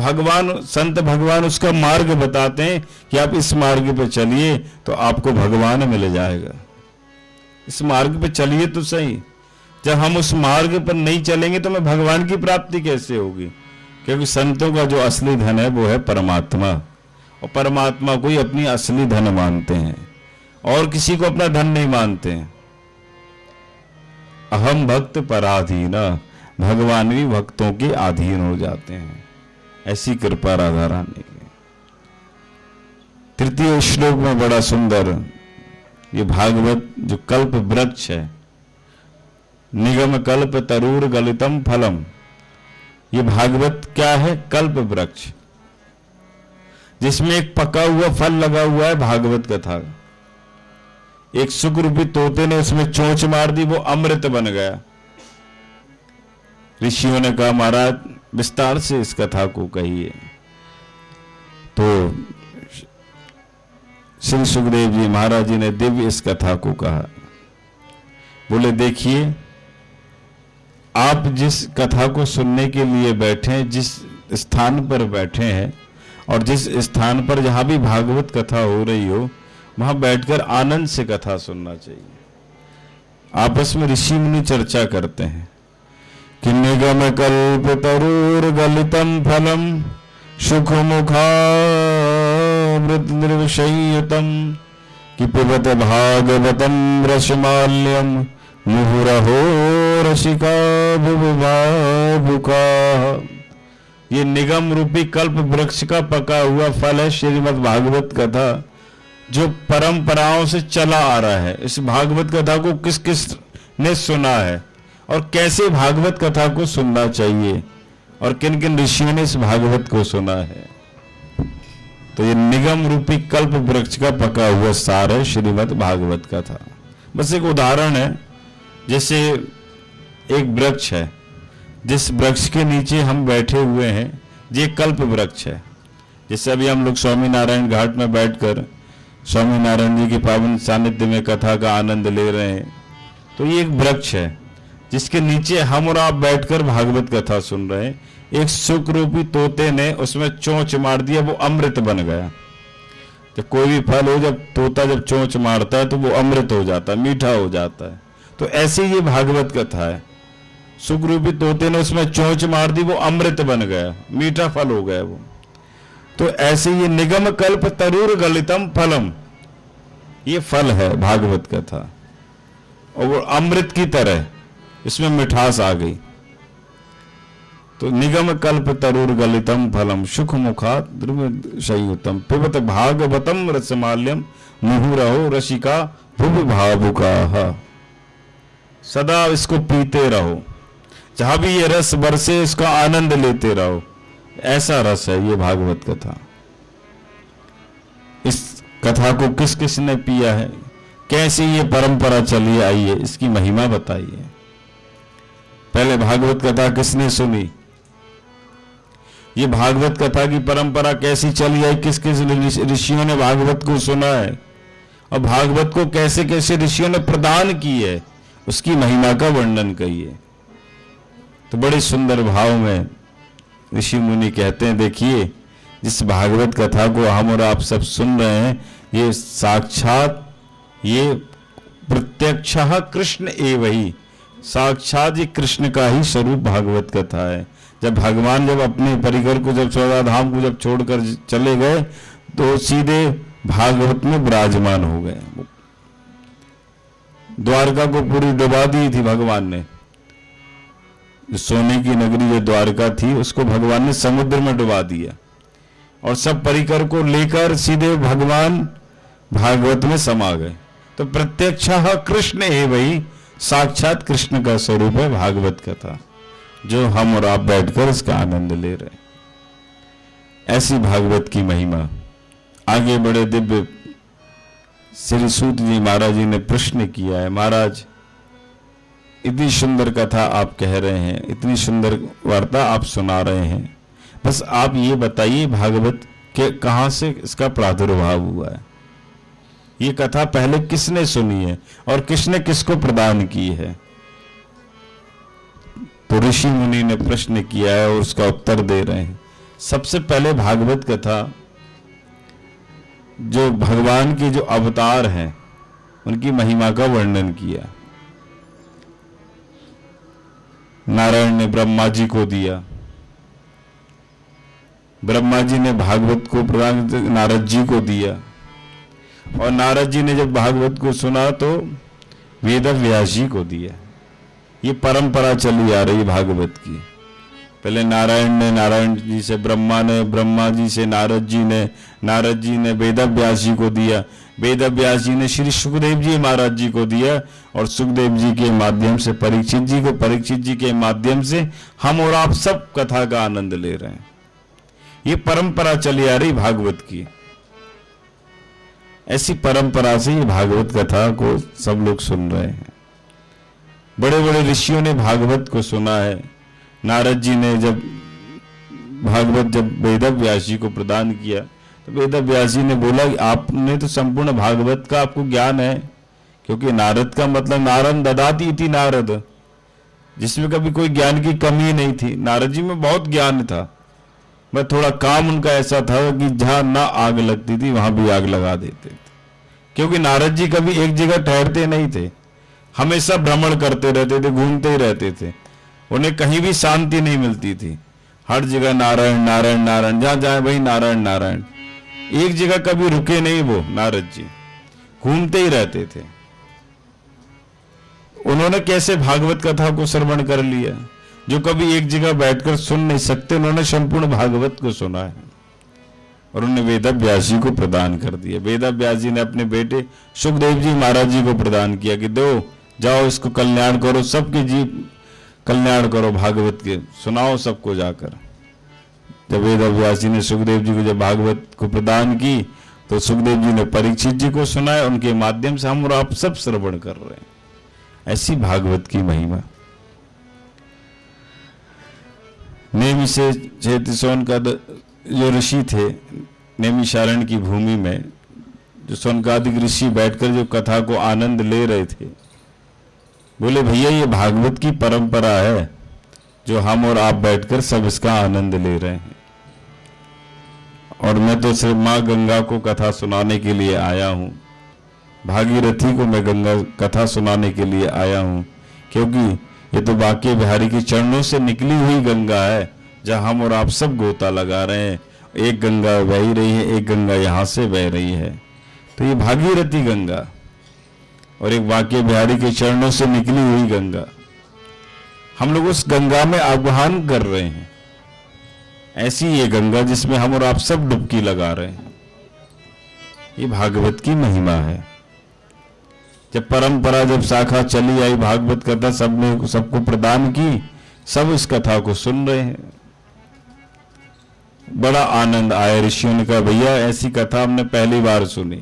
A: संत भगवान उसका मार्ग बताते हैं कि आप इस मार्ग पे चलिए तो आपको भगवान मिल जाएगा। इस मार्ग पे चलिए तो सही। जब हम उस मार्ग पर नहीं चलेंगे तो हमें भगवान की प्राप्ति कैसे होगी। क्योंकि संतों का जो असली धन है वो है परमात्मा। और परमात्मा को ही अपनी असली धन मानते हैं और किसी को अपना धन नहीं मानते हैं। अहम भक्त पराधीना, भगवान भी भक्तों के अधीन हो जाते हैं। ऐसी कृपा राधा रानी की। तृतीय श्लोक में बड़ा सुंदर ये भागवत जो कल्प वृक्ष है, निगम कल्प तरूर गलितम फलम। ये भागवत क्या है? कल्प वृक्ष, जिसमें एक पका हुआ फल लगा हुआ है भागवत कथा। एक सुख रूपी तोते ने उसमें चोंच मार दी, वो अमृत बन गया। ऋषियों ने कहा महाराज विस्तार से इस कथा को कहिए। तो श्री सुखदेव जी महाराज जी ने दिव्य इस कथा को कहा। बोले देखिए, आप जिस कथा को सुनने के लिए बैठे हैं, जिस स्थान पर बैठे हैं और जिस स्थान पर जहां भी भागवत कथा हो रही हो, वहां बैठकर आनंद से कथा सुनना चाहिए। आपस में ऋषि मुनि चर्चा करते हैं कि निगम कल्प तरूर गलितम फलम सुख मुखामृत निर्विषयतम कि पिबत भागवतम रसमाल्यम मुहुरहो रसिका बुभुका। ये निगम रूपी कल्प वृक्ष का पका हुआ फल है श्रीमद् भागवत कथा, जो परंपराओं से चला आ रहा है। इस भागवत कथा को किस किस ने सुना है और कैसे भागवत कथा को सुनना चाहिए और किन किन ऋषियों ने इस भागवत को सुना है। तो ये निगम रूपी कल्प वृक्ष का पका हुआ सार है श्रीमद् भागवत कथा। बस एक उदाहरण है, जैसे एक वृक्ष है जिस वृक्ष के नीचे हम बैठे हुए हैं ये कल्प वृक्ष है। जैसे अभी हम लोग स्वामी नारायण घाट में बैठकर स्वामी नारायण जी की पावन सानिध्य में कथा का आनंद ले रहे हैं, तो ये एक वृक्ष है जिसके नीचे हम और आप बैठकर भागवत कथा सुन रहे हैं। एक सुख रूपी तोते ने उसमें चोंच मार दिया, वो अमृत बन गया। जब कोई भी फल हो, जब तोता जब चोंच मारता है तो वो अमृत हो जाता है, मीठा हो जाता है। तो ऐसे ये भागवत कथा है, सुख रूपी तोते ने उसमें चोंच मार दी, वो अमृत बन गया, मीठा फल हो गया वो। तो ऐसे ये निगम कल्प तरुर गलितम फलम, ये फल है भागवत कथा, और वो अमृत की तरह इसमें मिठास आ गई। तो निगम कल्प तरुर गलितम फलम सुख मुखा ध्रुव शयुतम पिबत भागवतम रसमाल्यम मुहुरहो रसिका भुव भावुका। सदा इसको पीते रहो, जहां भी ये रस बरसे इसका आनंद लेते रहो। ऐसा रस है ये भागवत कथा। इस कथा को किस किस ने पिया है, कैसे ये परंपरा चली आई है, इसकी महिमा बताइए। पहले भागवत कथा किसने सुनी, ये भागवत कथा की परंपरा कैसी चली आई, किस किस ऋषियों ने भागवत को सुना है, और भागवत को कैसे कैसे ऋषियों ने प्रदान की है, उसकी महिमा का वर्णन करिए। तो बड़े सुंदर भाव में ऋषि मुनि कहते हैं, देखिए जिस भागवत कथा को हम और आप सब सुन रहे हैं, ये साक्षात ये प्रत्यक्षः कृष्ण एव ही, साक्षात ये कृष्ण का ही स्वरूप भागवत कथा है। जब भगवान जब अपने परिकर को जब 14 धाम को जब छोड़कर चले गए तो सीधे भागवत में विराजमान हो गए। द्वारका को पूरी डुबा दी थी भगवान ने, सोने की नगरी जो द्वारका थी उसको भगवान ने समुद्र में डुबा दिया, और सब परिकर को लेकर सीधे भगवान भागवत में समा गए। तो प्रत्यक्षः कृष्ण है, वही साक्षात कृष्ण का स्वरूप है भागवत कथा, जो हम और आप बैठकर इसका आनंद ले रहे हैं। ऐसी भागवत की महिमा। आगे बड़े दिव्य श्री सूत जी महाराज जी ने प्रश्न किया है, महाराज इतनी सुंदर कथा आप कह रहे हैं, इतनी सुंदर वार्ता आप सुना रहे हैं, बस आप ये बताइए भागवत के कहां से इसका प्रादुर्भाव हुआ है, ये कथा पहले किसने सुनी है और किसने किसको प्रदान की है। तो ऋषि मुनि ने प्रश्न किया है और उसका उत्तर दे रहे हैं। सबसे पहले भागवत कथा जो भगवान के जो अवतार हैं उनकी महिमा का वर्णन किया। नारायण ने ब्रह्मा जी को दिया, ब्रह्मा जी ने भागवत को प्रदान नारद जी को दिया, और नारद जी ने जब भागवत को सुना तो वेद व्यास जी को दिया। ये परंपरा चली आ रही भागवत की। पहले नारायण जी से ब्रह्मा ने, ब्रह्मा जी से नारद जी ने वेद व्यास जी को दिया, वेद व्यास जी ने श्री सुखदेव जी महाराज जी को दिया, और सुखदेव जी के माध्यम से परीक्षित जी को, परीक्षित जी के माध्यम से हम और आप सब कथा का आनंद ले रहे हैं। ये परंपरा चली आ रही भागवत की। ऐसी परंपरा से ये भागवत कथा को सब लोग सुन रहे हैं। बड़े बड़े ऋषियों ने भागवत को सुना है। नारद जी ने जब भागवत जब वेद व्यास जी को प्रदान किया तो वेद व्यास जी ने बोला कि आपने तो संपूर्ण भागवत का आपको ज्ञान है, क्योंकि नारद का मतलब नारद ददाती थी नारद, जिसमें कभी कोई ज्ञान की कमी नहीं थी। नारद जी में बहुत ज्ञान था, मैं थोड़ा काम उनका ऐसा था कि जहां ना आग लगती थी वहां भी आग लगा देते थे, क्योंकि नारद जी कभी एक जगह ठहरते नहीं थे, हमेशा भ्रमण करते रहते थे, घूमते ही रहते थे। उन्हें कहीं भी शांति नहीं मिलती थी, हर जगह नारायण नारायण नारायण, जहां जाए वही नारायण नारायण, एक जगह कभी रुके नहीं वो नारद जी, घूमते ही रहते थे। उन्होंने कैसे भागवत कथा को श्रवण कर लिया, जो कभी एक जगह बैठकर सुन नहीं सकते, उन्होंने संपूर्ण भागवत को सुना है, और उन्होंने वेद व्यास जी को प्रदान कर दिया। वेद व्यास जी ने अपने बेटे सुखदेव जी महाराज जी को प्रदान किया कि दो जाओ इसको कल्याण करो, सबके जीव कल्याण करो, भागवत के सुनाओ सबको जाकर। जब वेद व्यास जी ने सुखदेव जी को जब भागवत को प्रदान की तो सुखदेव जी ने परीक्षित जी को सुनाया, उनके माध्यम से हम और आप सब श्रवण कर रहे हैं। ऐसी भागवत की महिमा। नेमि से चेतिसोन का जो ऋषि थे नेमिशारण की भूमि में, जो सोनकादिक ऋषि बैठकर जो कथा को आनंद ले रहे थे, बोले भैया ये भागवत की परंपरा है जो हम और आप बैठकर सब इसका आनंद ले रहे हैं, और मैं तो सिर्फ माँ गंगा को कथा सुनाने के लिए आया हूँ, भागीरथी को मैं गंगा कथा सुनाने के लिए आया हूँ, क्योंकि ये तो बांके बिहारी के चरणों से निकली हुई गंगा है जहाँ हम और आप सब गोता लगा रहे हैं। एक गंगा बह रही है, एक गंगा यहाँ से बह रही है, तो ये भागीरथी गंगा और एक बांके बिहारी के चरणों से निकली हुई गंगा, हम लोग उस गंगा में आह्वान कर रहे हैं। ऐसी ये गंगा जिसमें हम और आप सब डुबकी लगा रहे हैं, ये भागवत की महिमा है। जब परंपरा, जब शाखा चली आई, भागवत कथा सबने सबको प्रदान की, सब इस कथा को सुन रहे हैं, बड़ा आनंद आया। ऋषियों ने कहा भैया ऐसी कथा हमने पहली बार सुनी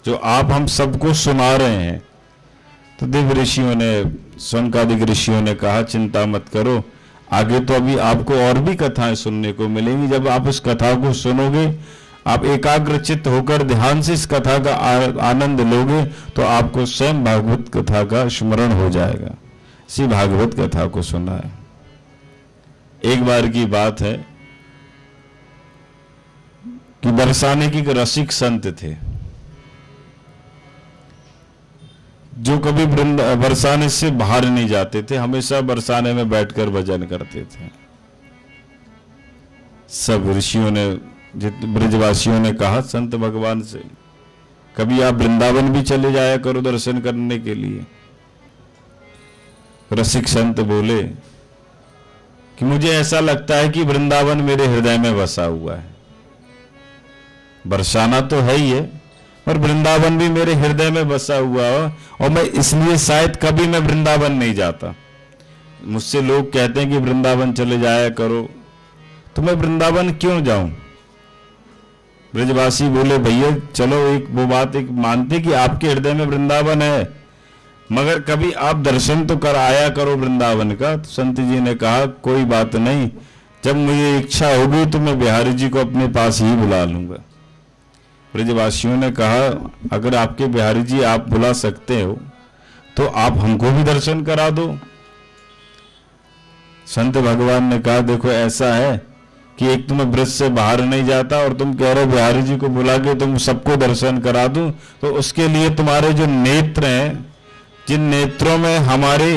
A: जो आप हम सबको सुना रहे हैं। तो दिव्य ऋषियों ने, सोनकादिक ऋषियों ने कहा चिंता मत करो, आगे तो अभी आपको और भी कथाएं सुनने को मिलेंगी। जब आप इस कथा को सुनोगे, आप एकाग्रचित्त होकर ध्यान से इस कथा का आनंद लोगे, तो आपको स्वयं भागवत कथा का स्मरण हो जाएगा। इसी भागवत कथा को सुना है। एक बार की बात है कि बरसाने की रसिक संत थे जो कभी बरसाने से बाहर नहीं जाते थे, हमेशा बरसाने में बैठकर भजन करते थे। सब ऋषियों ने, ब्रजवासियों ने कहा संत भगवान से, कभी आप वृंदावन भी चले जाया करो दर्शन करने के लिए। रसिक संत बोले कि मुझे ऐसा लगता है कि वृंदावन मेरे हृदय में बसा हुआ है। बरसाना तो है ही है, पर वृंदावन भी मेरे हृदय में बसा हुआ है, और मैं इसलिए शायद कभी मैं वृंदावन नहीं जाता। मुझसे लोग कहते हैं कि वृंदावन चले जाया करो, तो मैं वृंदावन क्यों जाऊं। ब्रजवासी बोले भैया चलो, एक वो बात एक मानते कि आपके हृदय में वृंदावन है, मगर कभी आप दर्शन तो कर आया करो वृंदावन का। तो संत जी ने कहा कोई बात नहीं, जब मुझे इच्छा होगी तो मैं बिहारी जी को अपने पास ही बुला लूंगा। ब्रजवासियों ने कहा अगर आपके बिहारी जी आप बुला सकते हो तो आप हमको भी दर्शन करा दो। संत भगवान ने कहा देखो ऐसा है कि एक तो मैं ब्रज से बाहर नहीं जाता, और तुम कह रहे हो बिहारी जी को बुला के तुम सबको दर्शन करा दूं, तो उसके लिए तुम्हारे जो नेत्र हैं, जिन नेत्रों में हमारे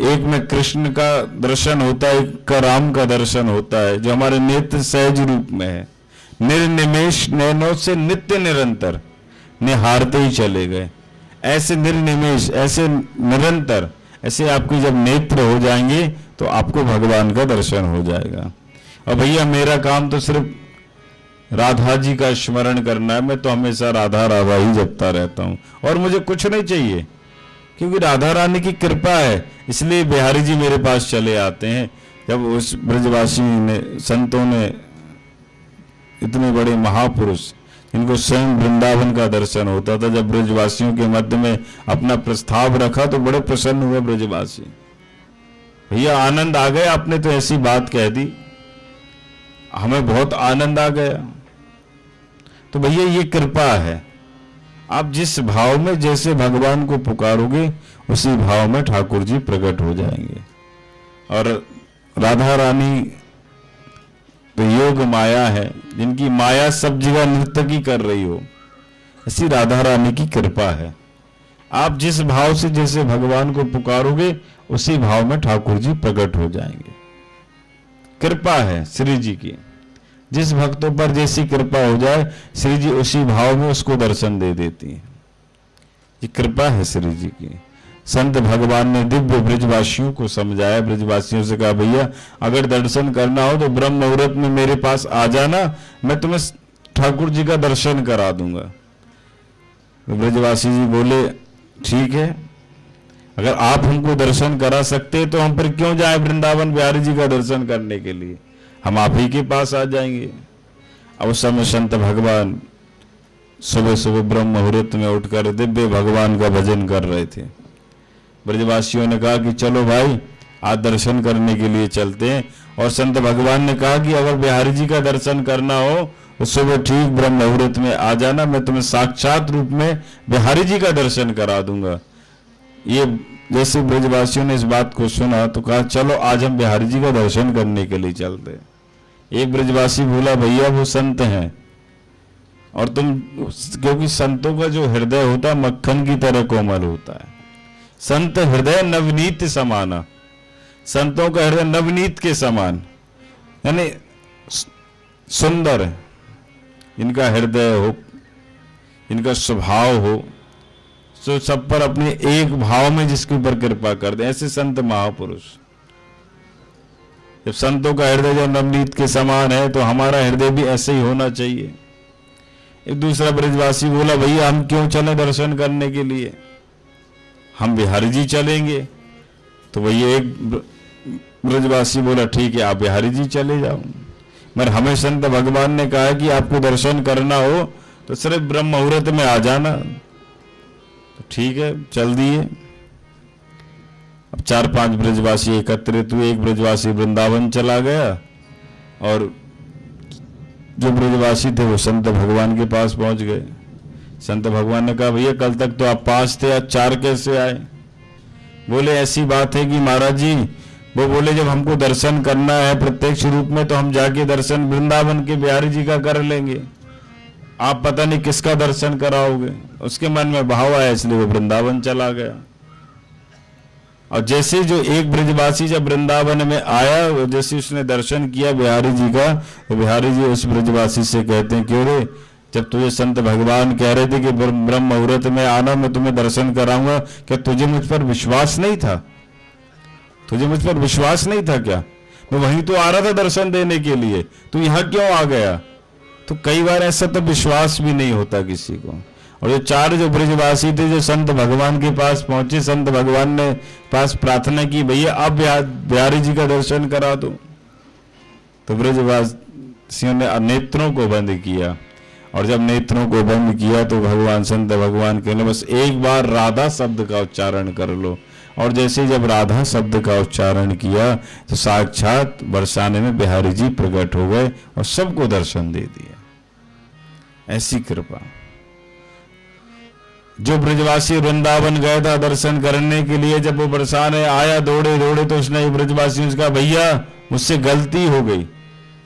A: एक में कृष्ण का दर्शन होता है, एक का राम का दर्शन होता है, जो हमारे नेत्र सहज रूप में है, निर्निमेष नैनों से नित्य निरंतर निहारते ही चले गए। ऐसे निर्निमेष, ऐसे निरंतर, ऐसे आपके जब नेत्र हो जाएंगे तो आपको भगवान का दर्शन हो जाएगा। और भैया मेरा काम तो सिर्फ राधा जी का स्मरण करना है, मैं तो हमेशा राधा राधा ही जपता रहता हूँ, और मुझे कुछ नहीं चाहिए, क्योंकि राधा रानी की कृपा है, इसलिए बिहारी जी मेरे पास चले आते हैं। जब उस ब्रजवासी ने, संतों ने, इतने बड़े महापुरुष इनको स्वयं वृंदावन का दर्शन होता था, जब ब्रजवासियों के मध्य में अपना प्रस्ताव रखा तो बड़े प्रसन्न हुए ब्रजवासी। भैया आनंद आ गया, आपने तो ऐसी बात कह दी, हमें बहुत आनंद आ गया। तो भैया ये कृपा है, आप जिस भाव में जैसे भगवान को पुकारोगे उसी भाव में ठाकुर जी प्रकट हो जाएंगे। और राधा रानी तो योग माया है, जिनकी माया सब जगह नृत्य की कर रही हो, ऐसी राधा रानी की कृपा है। आप जिस भाव से जैसे भगवान को पुकारोगे उसी भाव में ठाकुर जी प्रकट हो जाएंगे। कृपा है श्री जी की, जिस भक्तों पर जैसी कृपा हो जाए श्री जी उसी भाव में उसको दर्शन दे देती है। ये कृपा है श्री जी की। संत भगवान ने दिव्य ब्रजवासियों को समझाया, ब्रजवासियों से कहा भैया अगर दर्शन करना हो तो ब्रह्म मुहूर्त में मेरे पास आ जाना, मैं तुम्हें ठाकुर जी का दर्शन करा दूंगा। तो ब्रजवासी जी बोले ठीक है, अगर आप हमको दर्शन करा सकते तो हम फिर क्यों जाए वृंदावन बिहारी जी का दर्शन करने के लिए, हम आप ही के पास आ जाएंगे। अब उस समय संत भगवान सुबह सुबह ब्रह्म मुहूर्त में उठकर दिव्य भगवान का भजन कर रहे थे। ब्रजवासियों ने कहा कि चलो भाई आज दर्शन करने के लिए चलते हैं। और संत भगवान ने कहा कि अगर बिहारी जी का दर्शन करना हो तो सुबह ठीक ब्रह्म मुहूर्त में आ जाना, मैं तुम्हें साक्षात रूप में बिहारी जी का दर्शन करा दूंगा। ये जैसे ब्रजवासियों ने इस बात को सुना तो कहा चलो आज हम बिहारी जी का दर्शन करने के लिए चलते हैं। एक ब्रजवासी बोला भैया वो संत हैं और तुम, क्योंकि संतों का जो हृदय होता है मक्खन की तरह कोमल होता है। संत हृदय नवनीत समाना, संतों का हृदय नवनीत के समान, यानी सुंदर इनका हृदय हो, इनका स्वभाव हो, तो सब पर अपने एक भाव में जिसके ऊपर कृपा कर दे, ऐसे संत महापुरुष। जब संतों का हृदय जब नवनीत के समान है तो हमारा हृदय भी ऐसे ही होना चाहिए। एक दूसरा ब्रजवासी बोला भैया हम क्यों चले दर्शन करने के लिए, हम बिहारी जी चलेंगे। तो भैया एक ब्रजवासी बोला ठीक है आप बिहारी जी चले जाओ, मगर हमें संत भगवान ने कहा कि आपको दर्शन करना हो तो सिर्फ ब्रह्म मुहूर्त में आ जाना। तो ठीक है चल दिए। अब 4-5 ब्रजवासी एकत्रित हुए। एक ब्रजवासी वृंदावन चला गया और जो ब्रजवासी थे वो संत भगवान के पास पहुंच गए। संत भगवान ने कहा भैया कल तक तो आप 5 थे, आज 4 कैसे आए? बोले ऐसी बात है कि महाराज जी, वो बोले जब हमको दर्शन करना है प्रत्यक्ष रूप में तो हम जाके दर्शन वृंदावन के बिहारी जी का कर लेंगे, आप पता नहीं किसका दर्शन कराओगे। उसके मन में भाव आया इसलिए वो वृंदावन चला गया। और जैसे जो एक ब्रजवासी जब वृंदावन में आया, जैसे उसने दर्शन किया बिहारी जी का, तो बिहारी जी उस ब्रजवासी से कहते हैं क्यों रे, जब तुझे संत भगवान कह रहे थे कि ब्रह्म मुहूर्त में आना, मैं तुम्हें दर्शन कराऊंगा, क्या तुझे मुझ पर विश्वास नहीं था? तुझे मुझ पर विश्वास नहीं था क्या? मैं वहीं तो आ रहा था दर्शन देने के लिए, तू यहाँ क्यों आ गया? तो कई बार ऐसा तो विश्वास भी नहीं होता किसी को। और ये 4 जो ब्रजवासी थे जो संत भगवान के पास पहुंचे, संत भगवान ने पास प्रार्थना की भैया आप बिहारी जी का दर्शन करा दो। तो ब्रजवासियों ने नेत्रों को बंद किया, और जब नेत्रों को बंद किया तो भगवान संत भगवान कहने बस एक बार राधा शब्द का उच्चारण कर लो। और जैसे जब राधा शब्द का उच्चारण किया तो साक्षात बरसाने में बिहारी जी प्रकट हो गए और सबको दर्शन दे दिया। ऐसी कृपा। जो ब्रजवासी वृंदावन गया था दर्शन करने के लिए, जब वो बरसाने आया दौड़े दौड़े तो उसने ब्रजवासियों से कहा भैया मुझसे गलती हो गई,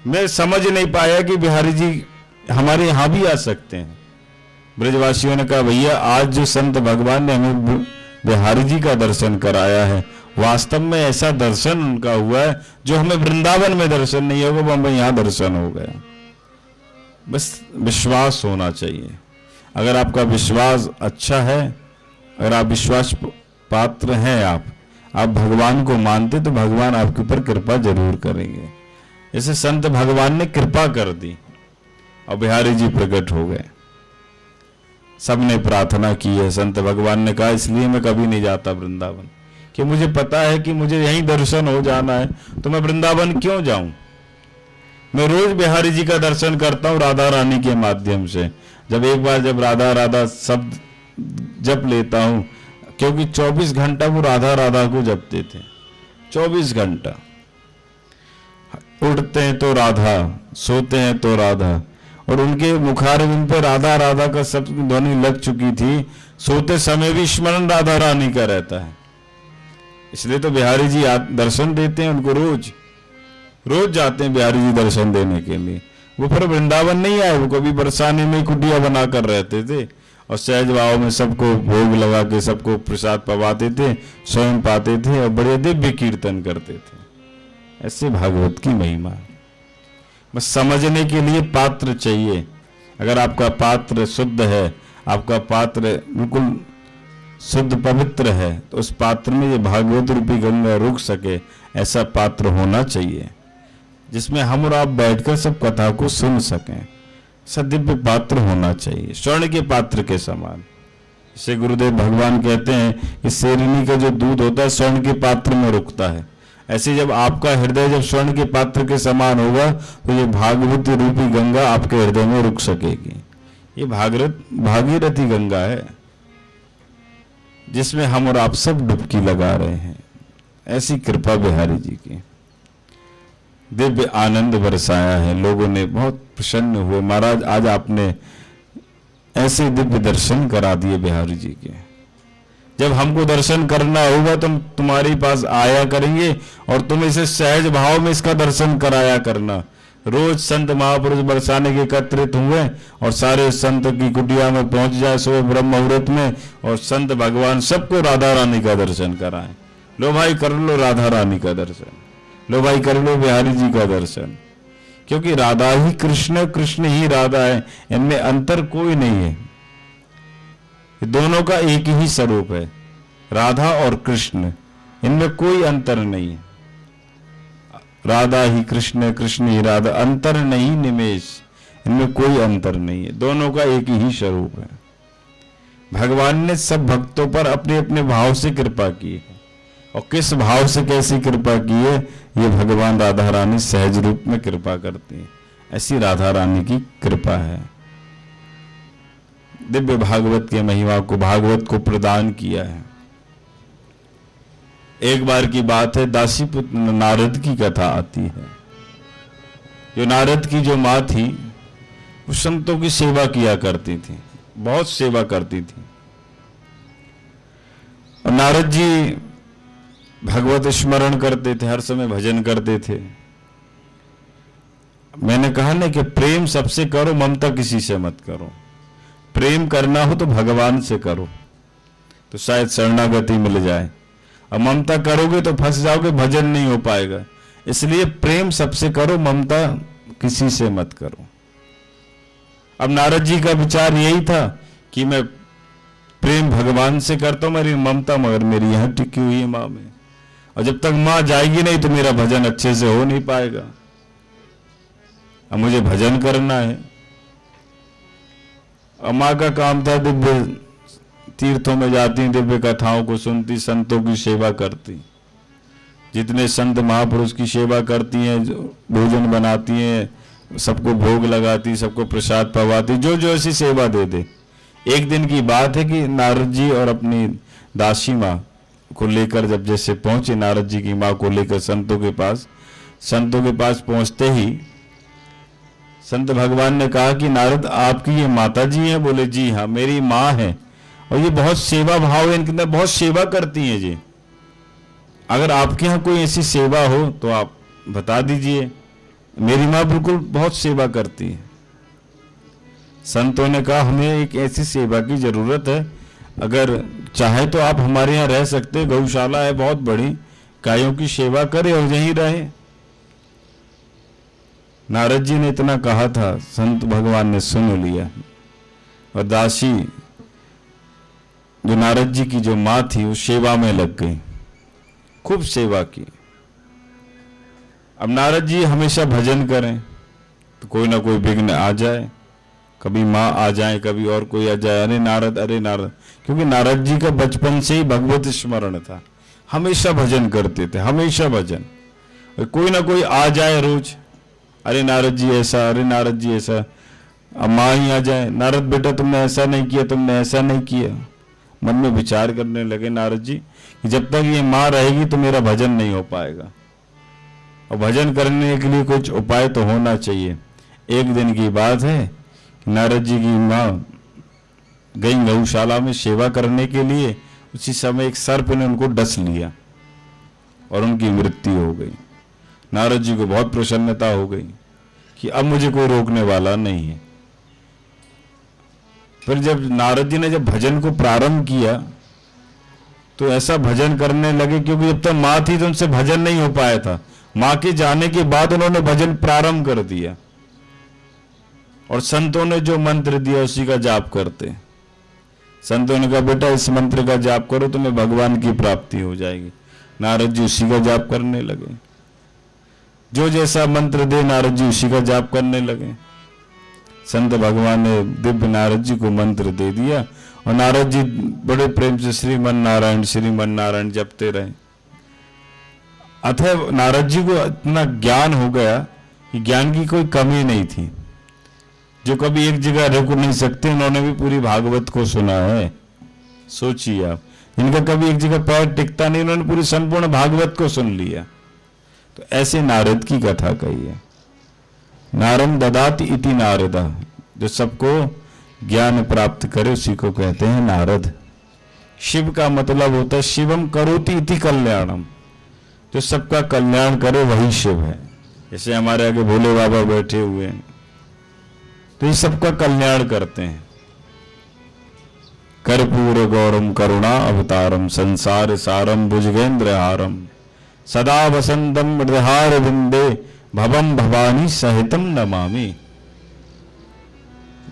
A: मैं समझ नहीं पाया कि बिहारी जी हमारे यहां भी आ सकते हैं। ब्रजवासियों ने कहा भैया आज जो संत भगवान ने हमें बिहारी जी का दर्शन कराया है, वास्तव में ऐसा दर्शन उनका हुआ है जो हमें वृंदावन में दर्शन नहीं होगा, वो हमें यहां दर्शन हो गया। बस विश्वास होना चाहिए। अगर आपका विश्वास अच्छा है, अगर आप विश्वास पात्र हैं, आप भगवान को मानते तो भगवान आपके ऊपर कृपा जरूर करेंगे। जैसे संत भगवान ने कृपा कर दी और बिहारी जी प्रकट हो गए। सबने प्रार्थना की है। संत भगवान ने कहा इसलिए मैं कभी नहीं जाता वृंदावन, कि मुझे पता है कि मुझे यहीं दर्शन हो जाना है, तो मैं वृंदावन क्यों जाऊं? मैं रोज बिहारी जी का दर्शन करता हूं राधा रानी के माध्यम से। जब एक बार जब राधा राधा शब्द जप लेता हूं, क्योंकि 24 घंटा वो राधा राधा को जपते थे, 24 घंटा। उठते हैं तो राधा, सोते हैं तो राधा, और उनके मुखारविंद पे राधा राधा का सब ध्वनि लग चुकी थी। सोते समय भी स्मरण राधा रानी का रहता है। इसलिए तो बिहारी जी दर्शन देते हैं उनको, रोज जाते हैं बिहारी जी दर्शन देने के लिए। वो फिर वृंदावन नहीं आए, वो कभी बरसाने में कुटिया बनाकर रहते थे और सहज भाव में सबको भोग लगा के सबको प्रसाद पवाते थे, स्वयं पाते थे और बड़े दिव्य कीर्तन करते थे। ऐसे भागवत की महिमा। बस समझने के लिए पात्र चाहिए। अगर आपका पात्र शुद्ध है, आपका पात्र बिल्कुल शुद्ध पवित्र है, तो उस पात्र में ये भागवत रूपी गंगा रुक सके, ऐसा पात्र होना चाहिए जिसमें हम और आप बैठकर सब कथा को सुन सकें। सदिव्य पात्र होना चाहिए, स्वर्ण के पात्र के समान। इसे गुरुदेव भगवान कहते हैं कि शेरनी का जो दूध होता है स्वर्ण के पात्र में रुकता है। ऐसे जब आपका हृदय जब स्वर्ण के पात्र के समान होगा तो ये भागवत रूपी गंगा आपके हृदय में रुक सकेगी। ये भागीरथी गंगा है जिसमें हम और आप सब डुबकी लगा रहे हैं। ऐसी कृपा बिहारी जी की, दिव्य आनंद बरसाया है, लोगों ने बहुत प्रसन्न हुए। महाराज आज आपने ऐसे दिव्य दर्शन करा दिए बिहारी जी के। जब हमको दर्शन करना होगा तो हम तुम्हारे पास आया करेंगे और तुम इसे सहज भाव में इसका दर्शन कराया करना। रोज संत महापुरुष बरसाने के एकत्रित हुए और सारे संत की कुटिया में पहुंच जाए सुबह ब्रह्म मुहूर्त में, और संत भगवान सबको राधा रानी का दर्शन कराएं। लो भाई कर लो राधा रानी का दर्शन, लो भाई कर लो बिहारी जी का दर्शन, क्योंकि राधा ही कृष्ण, कृष्ण ही राधा है, इनमें अंतर कोई नहीं है। दोनों का एक ही स्वरूप है, राधा और कृष्ण, इनमें कोई अंतर नहीं है। राधा ही कृष्ण, कृष्ण ही राधा, अंतर नहीं निमेष, इनमें कोई अंतर नहीं है, दोनों का एक ही स्वरूप है। भगवान ने सब भक्तों पर अपने अपने भाव से कृपा की है, और किस भाव से कैसी कृपा की है ये भगवान राधा रानी सहज रूप में कृपा करती है। ऐसी राधा रानी की कृपा है। दिव्य भागवत के महिमा को, भागवत को प्रदान किया है। एक बार की बात है, दासीपुत्र नारद की कथा आती है। जो नारद की जो माँ थी वो संतों की सेवा किया करती थी, बहुत सेवा करती थी। और नारद जी भगवत स्मरण करते थे, हर समय भजन करते थे। मैंने कहा ना कि प्रेम सबसे करो, ममता किसी से मत करो। प्रेम करना हो तो भगवान से करो, तो शायद शरणागति मिल जाए, और ममता करोगे तो फंस जाओगे, भजन नहीं हो पाएगा। इसलिए प्रेम सबसे करो, ममता किसी से मत करो। अब नारद जी का विचार यही था कि मैं प्रेम भगवान से करता हूं, मेरी ममता मगर मेरी यहां टिकी हुई है माँ में, और जब तक माँ जाएगी नहीं तो मेरा भजन अच्छे से हो नहीं पाएगा। अब मुझे भजन करना है। और माँ का काम था दिव्य तीर्थों में जाती, दिव्य कथाओं को सुनती, संतों की सेवा करती। जितने संत महापुरुष की सेवा करती हैं, भोजन बनाती हैं, सबको भोग लगाती, सबको प्रसाद पवाती, जो जो ऐसी सेवा दे दे। एक दिन की बात है कि नारद जी और अपनी दासी माँ को लेकर जब जैसे पहुंचे, नारद जी की माँ को लेकर संतों के पास पहुंचते ही संत भगवान ने कहा कि नारद आपकी ये माता जी हैं? बोले जी हाँ, मेरी माँ है, और ये बहुत सेवा भाव है इनके अंदर, बहुत सेवा करती हैं जी। अगर आपके यहाँ कोई ऐसी सेवा हो तो आप बता दीजिए, मेरी माँ बिल्कुल बहुत सेवा करती है। संतों ने कहा हमें एक ऐसी सेवा की जरूरत है, अगर चाहे तो आप हमारे यहाँ रह सकते, गौशाला है बहुत बड़ी, गायों की सेवा करे और यहीं रहे। नारद जी ने इतना कहा था, संत भगवान ने सुन लिया, और दासी जो नारद जी की जो माँ थी वो सेवा में लग गई, खूब सेवा की। अब नारद जी हमेशा भजन करें तो कोई ना कोई विघ्न आ जाए, कभी माँ आ जाए, कभी और कोई आ जाए, अरे नारद, क्योंकि नारद जी का बचपन से ही भगवत स्मरण था, हमेशा भजन करते थे, हमेशा भजन। कोई ना कोई आ जाए रोज, अरे नारद जी ऐसा, अरे नारद जी ऐसा। अब माँ ही आ जाए, नारद बेटा तुमने ऐसा नहीं किया, तुमने ऐसा नहीं किया। मन में विचार करने लगे नारद जी कि जब तक ये माँ रहेगी तो मेरा भजन नहीं हो पाएगा, और भजन करने के लिए कुछ उपाय तो होना चाहिए। एक दिन की बात है, नारद जी की माँ गई गौशाला में सेवा करने के लिए, उसी समय एक सर्प ने उनको डस लिया और उनकी मृत्यु हो गई। नारद जी को बहुत प्रसन्नता हो गई कि अब मुझे कोई रोकने वाला नहीं है। फिर जब नारद जी ने जब भजन को प्रारंभ किया तो ऐसा भजन करने लगे, क्योंकि जब तक माँ थी तो उनसे भजन नहीं हो पाया था। माँ के जाने के बाद उन्होंने भजन प्रारंभ कर दिया, और संतों ने जो मंत्र दिया उसी का जाप करते। संतों ने कहा बेटा इस मंत्र का जाप करो, तुम्हें भगवान की प्राप्ति हो जाएगी। नारद जी उसी का जाप करने लगे, जो जैसा मंत्र दे नारद जी उसी का जाप करने लगे। संत भगवान ने दिव्य नारद जी को मंत्र दे दिया, और नारद जी बड़े प्रेम से श्रीमन नारायण जपते रहे। अतः नारद जी को इतना ज्ञान हो गया कि ज्ञान की कोई कमी नहीं थी। जो कभी एक जगह रुक नहीं सकते, उन्होंने भी पूरी भागवत को सुना है। सोचिए आप, इनका कभी एक जगह पैर टिकता नहीं, उन्होंने पूरी संपूर्ण भागवत को सुन लिया। तो ऐसे नारद की कथा कही है। नारम ददाति इति नारदा, जो सबको ज्ञान प्राप्त करे उसी को कहते हैं नारद। शिव का मतलब होता है शिवम करोति इति कल्याणम, जो सबका कल्याण करे वही शिव है। जैसे हमारे आगे भोले बाबा बैठे हुए हैं, तो ये सबका कल्याण करते हैं। कर्पूर गौरम करुणा अवतारम संसार सारम भुजगेंद्र हारम सदा वसंतम मृदहार विंदे भवम भवानी सहितम नमामि।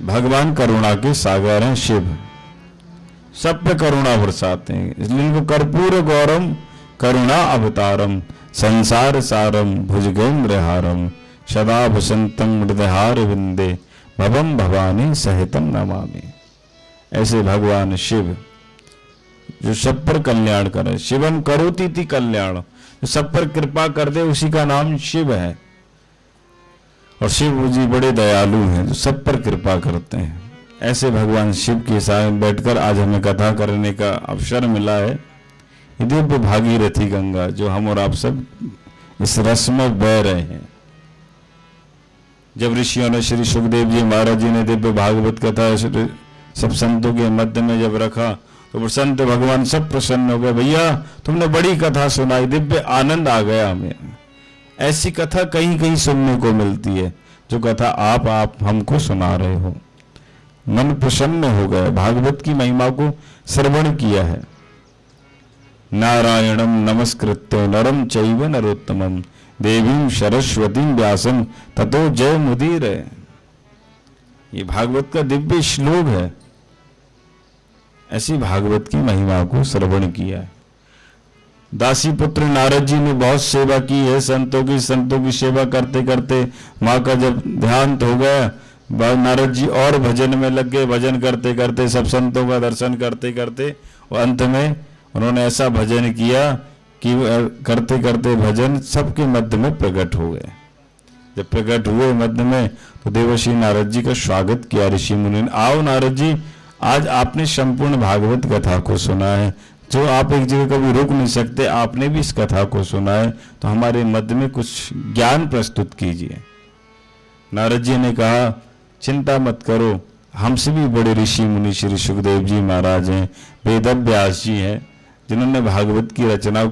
A: भगवान करुणा के सागर हैं शिव, सब पे करुणा बरसाते हैं, इसलिए इनको कर्पूर गौरम करुणा अवतारम संसार सारम भुजगेंद्र हारम सदा वसंतम मृदहार विंदे भवम भवानी सहितम नमामि। ऐसे भगवान शिव जो सब पर कल्याण करे, शिवम करोति इति कल्याण, जो सब पर कृपा कर दे उसी का नाम शिव है। और शिव जी बड़े दयालु हैं, जो सब पर कृपा करते हैं। ऐसे भगवान शिव के साथ बैठकर आज हमें कथा करने का अवसर मिला है। ये दिव्य भागीरथी गंगा जो हम और आप सब इस रस में बह रहे हैं। जब ऋषियों ने श्री सुखदेव जी महाराज जी ने दिव्य भागवत कथा सब संतों के मध्य में जब रखा, तो संत भगवान सब प्रसन्न हो गए, भैया तुमने बड़ी कथा सुनाई, दिव्य आनंद आ गया हमें। ऐसी कथा कहीं कहीं सुनने को मिलती है, जो कथा आप हमको सुना रहे हो। मन प्रसन्न हो गया, भागवत की महिमा को श्रवण किया है। नारायणम नमस्कृत्य नरम चैव नरोत्तमम देवीं सरस्वतीं व्यासं ततो जय मुदीर। ये भागवत का दिव्य श्लोक है। ऐसी भागवत की महिमा को श्रवण किया है। दासी पुत्र नारद जी ने बहुत सेवा की है संतों की सेवा करते करते माँ का जब देहांत हो गया, नारद जी और भजन में लग गए। भजन करते करते सब संतों का दर्शन करते करते और अंत में उन्होंने ऐसा भजन किया कि करते करते भजन सबके मध्य में प्रकट हो गए। जब प्रकट हुए मध्य में, तो देवर्षि नारद जी का स्वागत किया ऋषि मुनि ने। आओ नारद जी, आज आपने संपूर्ण भागवत कथा को सुना है, जो आप एक जगह कभी रुक नहीं सकते, आपने भी इस कथा को सुना है, तो हमारे मध्य में कुछ ज्ञान प्रस्तुत कीजिए। नारद जी ने कहा, चिंता मत करो, हमसे भी बड़े ऋषि मुनि श्री सुखदेव जी महाराज हैं, वेद व्यास जी हैं, जिन्होंने भागवत की रचना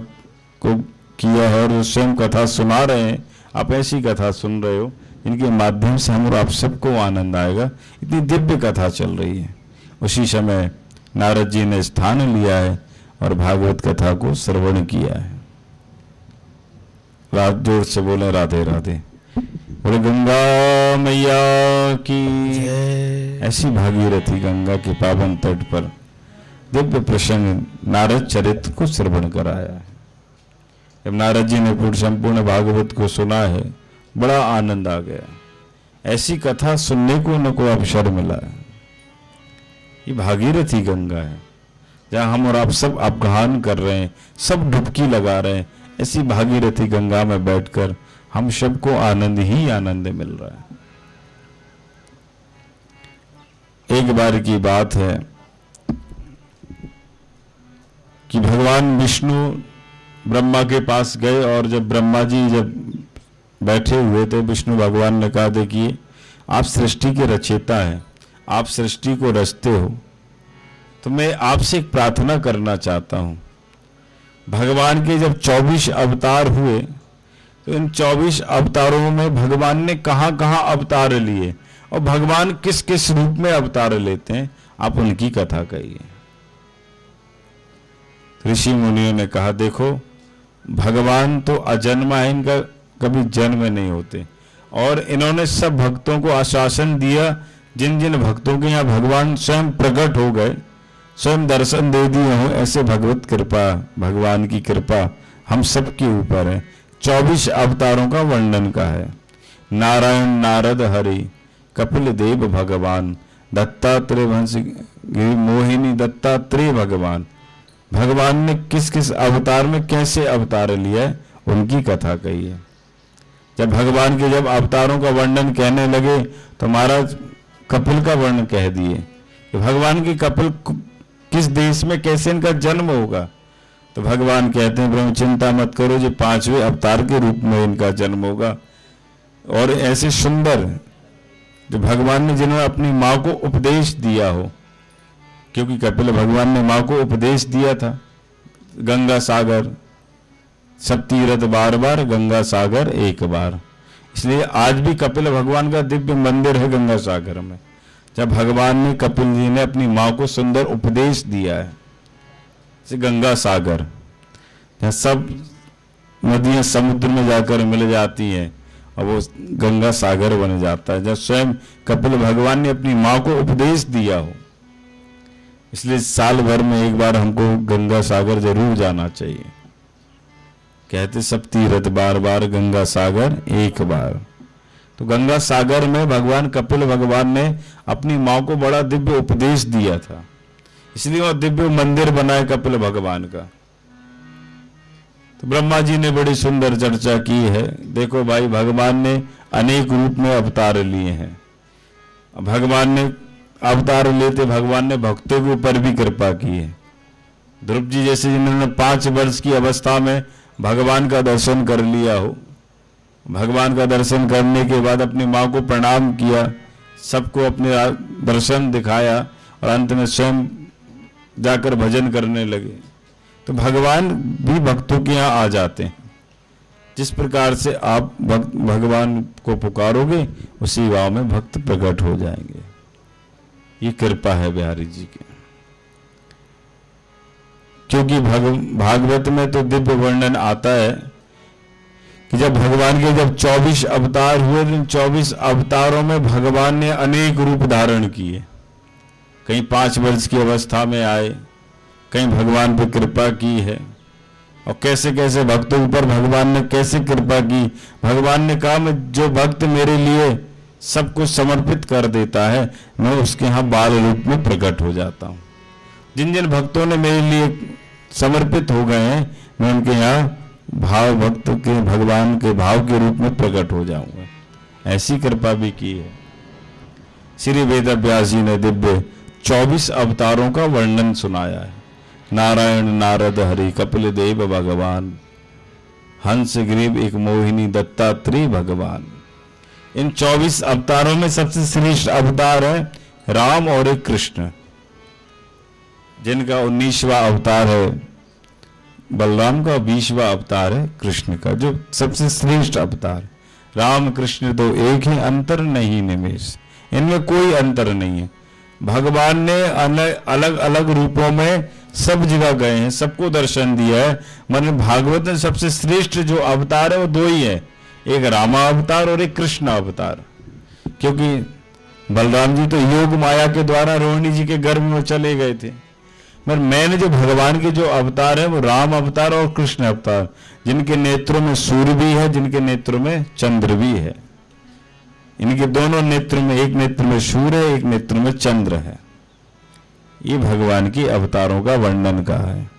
A: को किया है और स्वयं कथा सुना रहे हैं। आप ऐसी कथा सुन रहे हो, इनके माध्यम से हम और आप सबको आनंद आएगा। इतनी दिव्य कथा चल रही है। उसी समय नारद जी ने स्थान लिया है और भागवत कथा को श्रवण किया है। रात जोर से बोले राधे राधे, बोले गंगा मैया की। ऐसी भागीरथी गंगा के पावन तट पर दिव्य प्रसंग नारद चरित्र को श्रवण कराया है। जब नारद जी ने पूर्ण संपूर्ण भागवत को सुना है, बड़ा आनंद आ गया। ऐसी कथा सुनने को न कोई अवसर मिला है। ये भागीरथी गंगा है, जहां हम और आप सब अपघान कर रहे हैं, सब डुबकी लगा रहे हैं। ऐसी भागीरथी गंगा में बैठकर हम सबको आनंद ही आनंद मिल रहा है। एक बार की बात है कि भगवान विष्णु ब्रह्मा के पास गए, और जब ब्रह्मा जी जब बैठे हुए थे, विष्णु भगवान ने कहा, देखिए आप सृष्टि के रचयिता हैं, आप सृष्टि को रचते हो, तो मैं आपसे एक प्रार्थना करना चाहता हूं। भगवान के जब 24 अवतार हुए, तो इन 24 अवतारों में भगवान ने कहां कहां अवतार लिए और भगवान किस किस रूप में अवतार लेते हैं, आप उनकी कथा कहिए। ऋषि मुनियों ने कहा, देखो भगवान तो अजन्मा है, इनका कभी जन्म नहीं होते, और इन्होंने सब भक्तों को आश्वासन दिया, जिन जिन भक्तों के यहाँ भगवान स्वयं प्रकट हो गए, स्वयं दर्शन दे दिए हो, ऐसे भगवत कृपा, भगवान की कृपा हम सब के ऊपर है। 24 अवतारों का वर्णन का है। नारायण नारद हरि कपिल देव भगवान दत्तात्रेय वंश मोहिनी दत्तात्रेय भगवान। भगवान ने किस किस अवतार में कैसे अवतार लिया है, उनकी कथा कही है। जब भगवान के जब अवतारों का वर्णन कहने लगे, तो महाराज कपिल का वर्णन कह दिए कि भगवान की कपिल किस देश में कैसे इनका जन्म होगा। तो भगवान कहते हैं ब्रह्म चिंता मत करो, जो 5वें अवतार के रूप में इनका जन्म होगा। और ऐसे सुंदर जो भगवान ने जिन्होंने अपनी माँ को उपदेश दिया हो, क्योंकि कपिल भगवान ने माँ को उपदेश दिया था, गंगा सागर सब तीर्थ बार बार, गंगा सागर एक बार। इसलिए आज भी कपिल भगवान का दिव्य मंदिर है गंगा सागर में, जब भगवान ने कपिल जी ने अपनी माँ को सुंदर उपदेश दिया है। गंगा सागर जहाँ सब नदियां समुद्र में जाकर मिल जाती हैं और वो गंगा सागर बन जाता है, जब स्वयं कपिल भगवान ने अपनी माँ को उपदेश दिया हो। इसलिए साल भर में एक बार हमको गंगा सागर जरूर जाना चाहिए। कहते सब तीर्थ बार बार, गंगा सागर एक बार। तो गंगा सागर में भगवान कपिल भगवान ने अपनी माँ को बड़ा दिव्य उपदेश दिया था, इसलिए वह दिव्य मंदिर बनाए कपिल भगवान का। तो ब्रह्मा जी ने बड़ी सुंदर चर्चा की है। देखो भाई, भगवान ने अनेक रूप में अवतार लिए हैं। भगवान ने अवतार लेते भगवान ने भक्तों के ऊपर भी कृपा की है। ध्रुव जी जैसे जिन्होंने 5 वर्ष की अवस्था में भगवान का दर्शन कर लिया हो, भगवान का दर्शन करने के बाद अपनी माँ को प्रणाम किया, सबको अपने दर्शन दिखाया और अंत में स्वयं जाकर भजन करने लगे। तो भगवान भी भक्तों के यहाँ आ जाते हैं। जिस प्रकार से आप भगवान को पुकारोगे उसी भाव में भक्त प्रकट हो जाएंगे। ये कृपा है बिहारी जी की। क्योंकि भागवत में तो दिव्य वर्णन आता है कि जब भगवान के 24 अवतार हुए, तो 24 अवतारों में भगवान ने अनेक रूप धारण किए। कहीं 5 वर्ष की अवस्था में आए, कहीं भगवान पर कृपा की है, और कैसे कैसे भक्तों पर भगवान ने कैसे कृपा की। भगवान ने कहा मैं जो भक्त मेरे लिए सब कुछ समर्पित कर देता है, मैं उसके यहाँ बाल रूप में प्रकट हो जाता हूँ। जिन जिन भक्तों ने मेरे लिए समर्पित हो गए हैं, मैं उनके यहाँ भाव भक्त के भगवान के भाव के रूप में प्रकट हो जाऊंगा। ऐसी कृपा भी की है। श्री वेद व्यास जी ने दिव्य 24 अवतारों का वर्णन सुनाया है। नारायण, नारद, हरि, कपिल देव भगवान, हंस, ग्रीव, एक मोहिनी, दत्तात्रेय भगवान। इन 24 अवतारों में सबसे श्रेष्ठ अवतार है राम और एक कृष्ण, जिनका 19वां अवतार है बलराम का, 20वां अवतार है कृष्ण का, जो सबसे श्रेष्ठ अवतार। राम कृष्ण तो एक ही, अंतर नहीं निमेष, इनमें कोई अंतर नहीं है। भगवान ने अलग अलग रूपों में सब जगह गए हैं, सबको दर्शन दिया है। मतलब भागवत में सबसे श्रेष्ठ जो अवतार है वो 2 ही है, एक रामा अवतार और एक कृष्ण अवतार। क्योंकि बलराम जी तो योग माया के द्वारा रोहिणी जी के गर्भ में चले गए थे, मगर मैंने जो भगवान के जो अवतार है वो राम अवतार और कृष्ण अवतार, जिनके नेत्रों में सूर्य भी है, जिनके नेत्रों में चंद्र भी है। इनके दोनों नेत्र में, एक नेत्र में सूर्य है, एक नेत्र में चंद्र है। ये भगवान की अवतारों का वर्णन का है।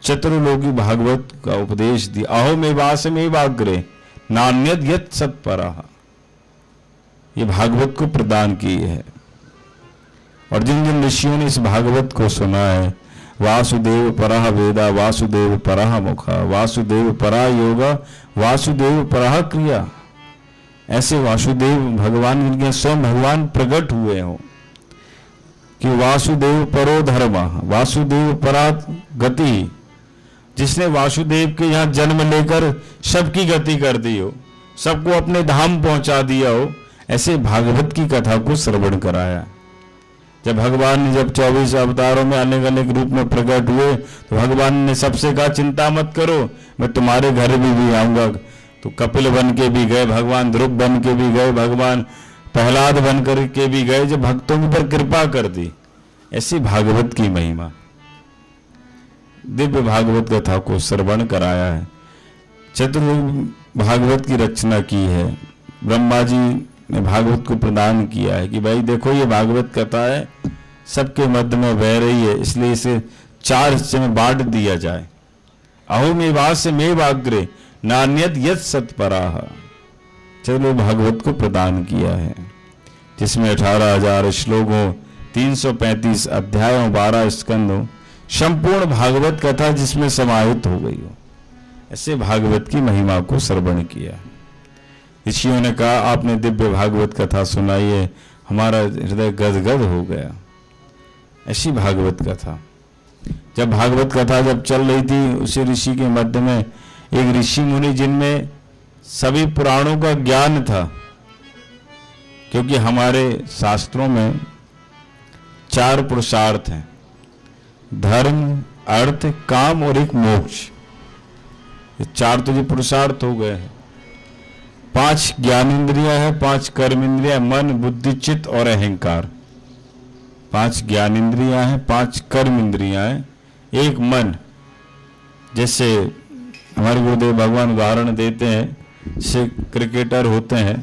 A: चतुर्लोकी भागवत का उपदेश दिया। अहो में वास में वाग्रे नान्यद यत सत्पराः, ये भागवत को प्रदान की है। और जिन जिन ऋषियों ने इस भागवत को सुना है, वासुदेव परः वेदा, वासुदेव परः मुखा, वासुदेव परा योगा, वासुदेव परः क्रिया। ऐसे वासुदेव भगवान, जिनके स्वयं भगवान प्रकट हुए हो, कि वासुदेव परो धर्म, वासुदेव परा गति, जिसने वासुदेव के यहाँ जन्म लेकर सबकी गति कर दी हो, सबको अपने धाम पहुंचा दिया हो, ऐसे भागवत की कथा को श्रवण कराया। जब भगवान ने जब 24 अवतारों में अनेक अनेक रूप में प्रकट हुए, तो भगवान ने सबसे कहा चिंता मत करो, मैं तुम्हारे घर भी आऊंगा। तो कपिल बन के भी गए भगवान, ध्रुव बन के भी गए भगवान, प्रहलाद बन कर के भी गए, जो भक्तों पर कृपा कर दी। ऐसी भागवत की महिमा, दिव्य भागवत कथा को श्रवण कराया है। चतुर्युग भागवत की रचना की है। ब्रह्मा जी ने भागवत को प्रदान किया है कि भाई देखो ये भागवत कथा है, सबके मध्य में बह रही है, इसलिए इसे 4 हिस्से में बांट दिया जाए। अहो में वास में वाग्रे नान्यद यत सत्पराः, चलो भागवत को प्रदान किया है, जिसमें 18,000 श्लोकों 335 अध्याय और 12 स्कंदों, संपूर्ण भागवत कथा जिसमें समाहित हो गई हो, ऐसे भागवत की महिमा को श्रवण किया। ऋषियों ने कहा आपने दिव्य भागवत कथा सुनाई है, हमारा हृदय गदगद हो गया। ऐसी भागवत कथा, जब भागवत कथा जब चल रही थी, उसी ऋषि के मध्य में एक ऋषि मुनि जिनमें सभी पुराणों का ज्ञान था, क्योंकि हमारे शास्त्रों में 4 पुरुषार्थ हैं, धर्म, अर्थ, काम और एक मोक्ष। ये 4 तो जो पुरुषार्थ हो गए हैं। 5 ज्ञान इंद्रियां हैं, 5 कर्म इंद्रियां, मन, बुद्धि, चित्त और अहंकार। 5 ज्ञान इंद्रियां हैं, 5 कर्म इंद्रियां हैं, एक मन। जैसे हमारे गुरुदेव भगवान उदाहरण देते हैं, जैसे क्रिकेटर होते हैं,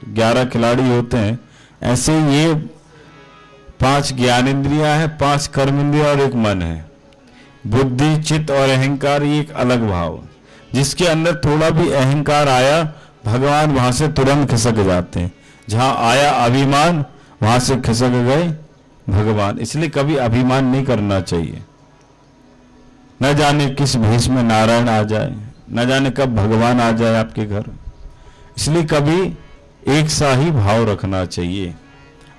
A: 11 खिलाड़ी होते हैं, ऐसे ये 5 ज्ञान इंद्रियां हैं, 5 कर्म इंद्रियां और एक मन है। बुद्धि, चित्त और अहंकार ये एक अलग भाव, जिसके अंदर थोड़ा भी अहंकार आया, भगवान वहां से तुरंत खिसक जाते हैं। जहां आया अभिमान, वहां से खिसक गए भगवान। इसलिए कभी अभिमान नहीं करना चाहिए। न जाने किस भेष में नारायण आ जाए, न जाने कब भगवान आ जाए आपके घर। इसलिए कभी एक सा ही भाव रखना चाहिए।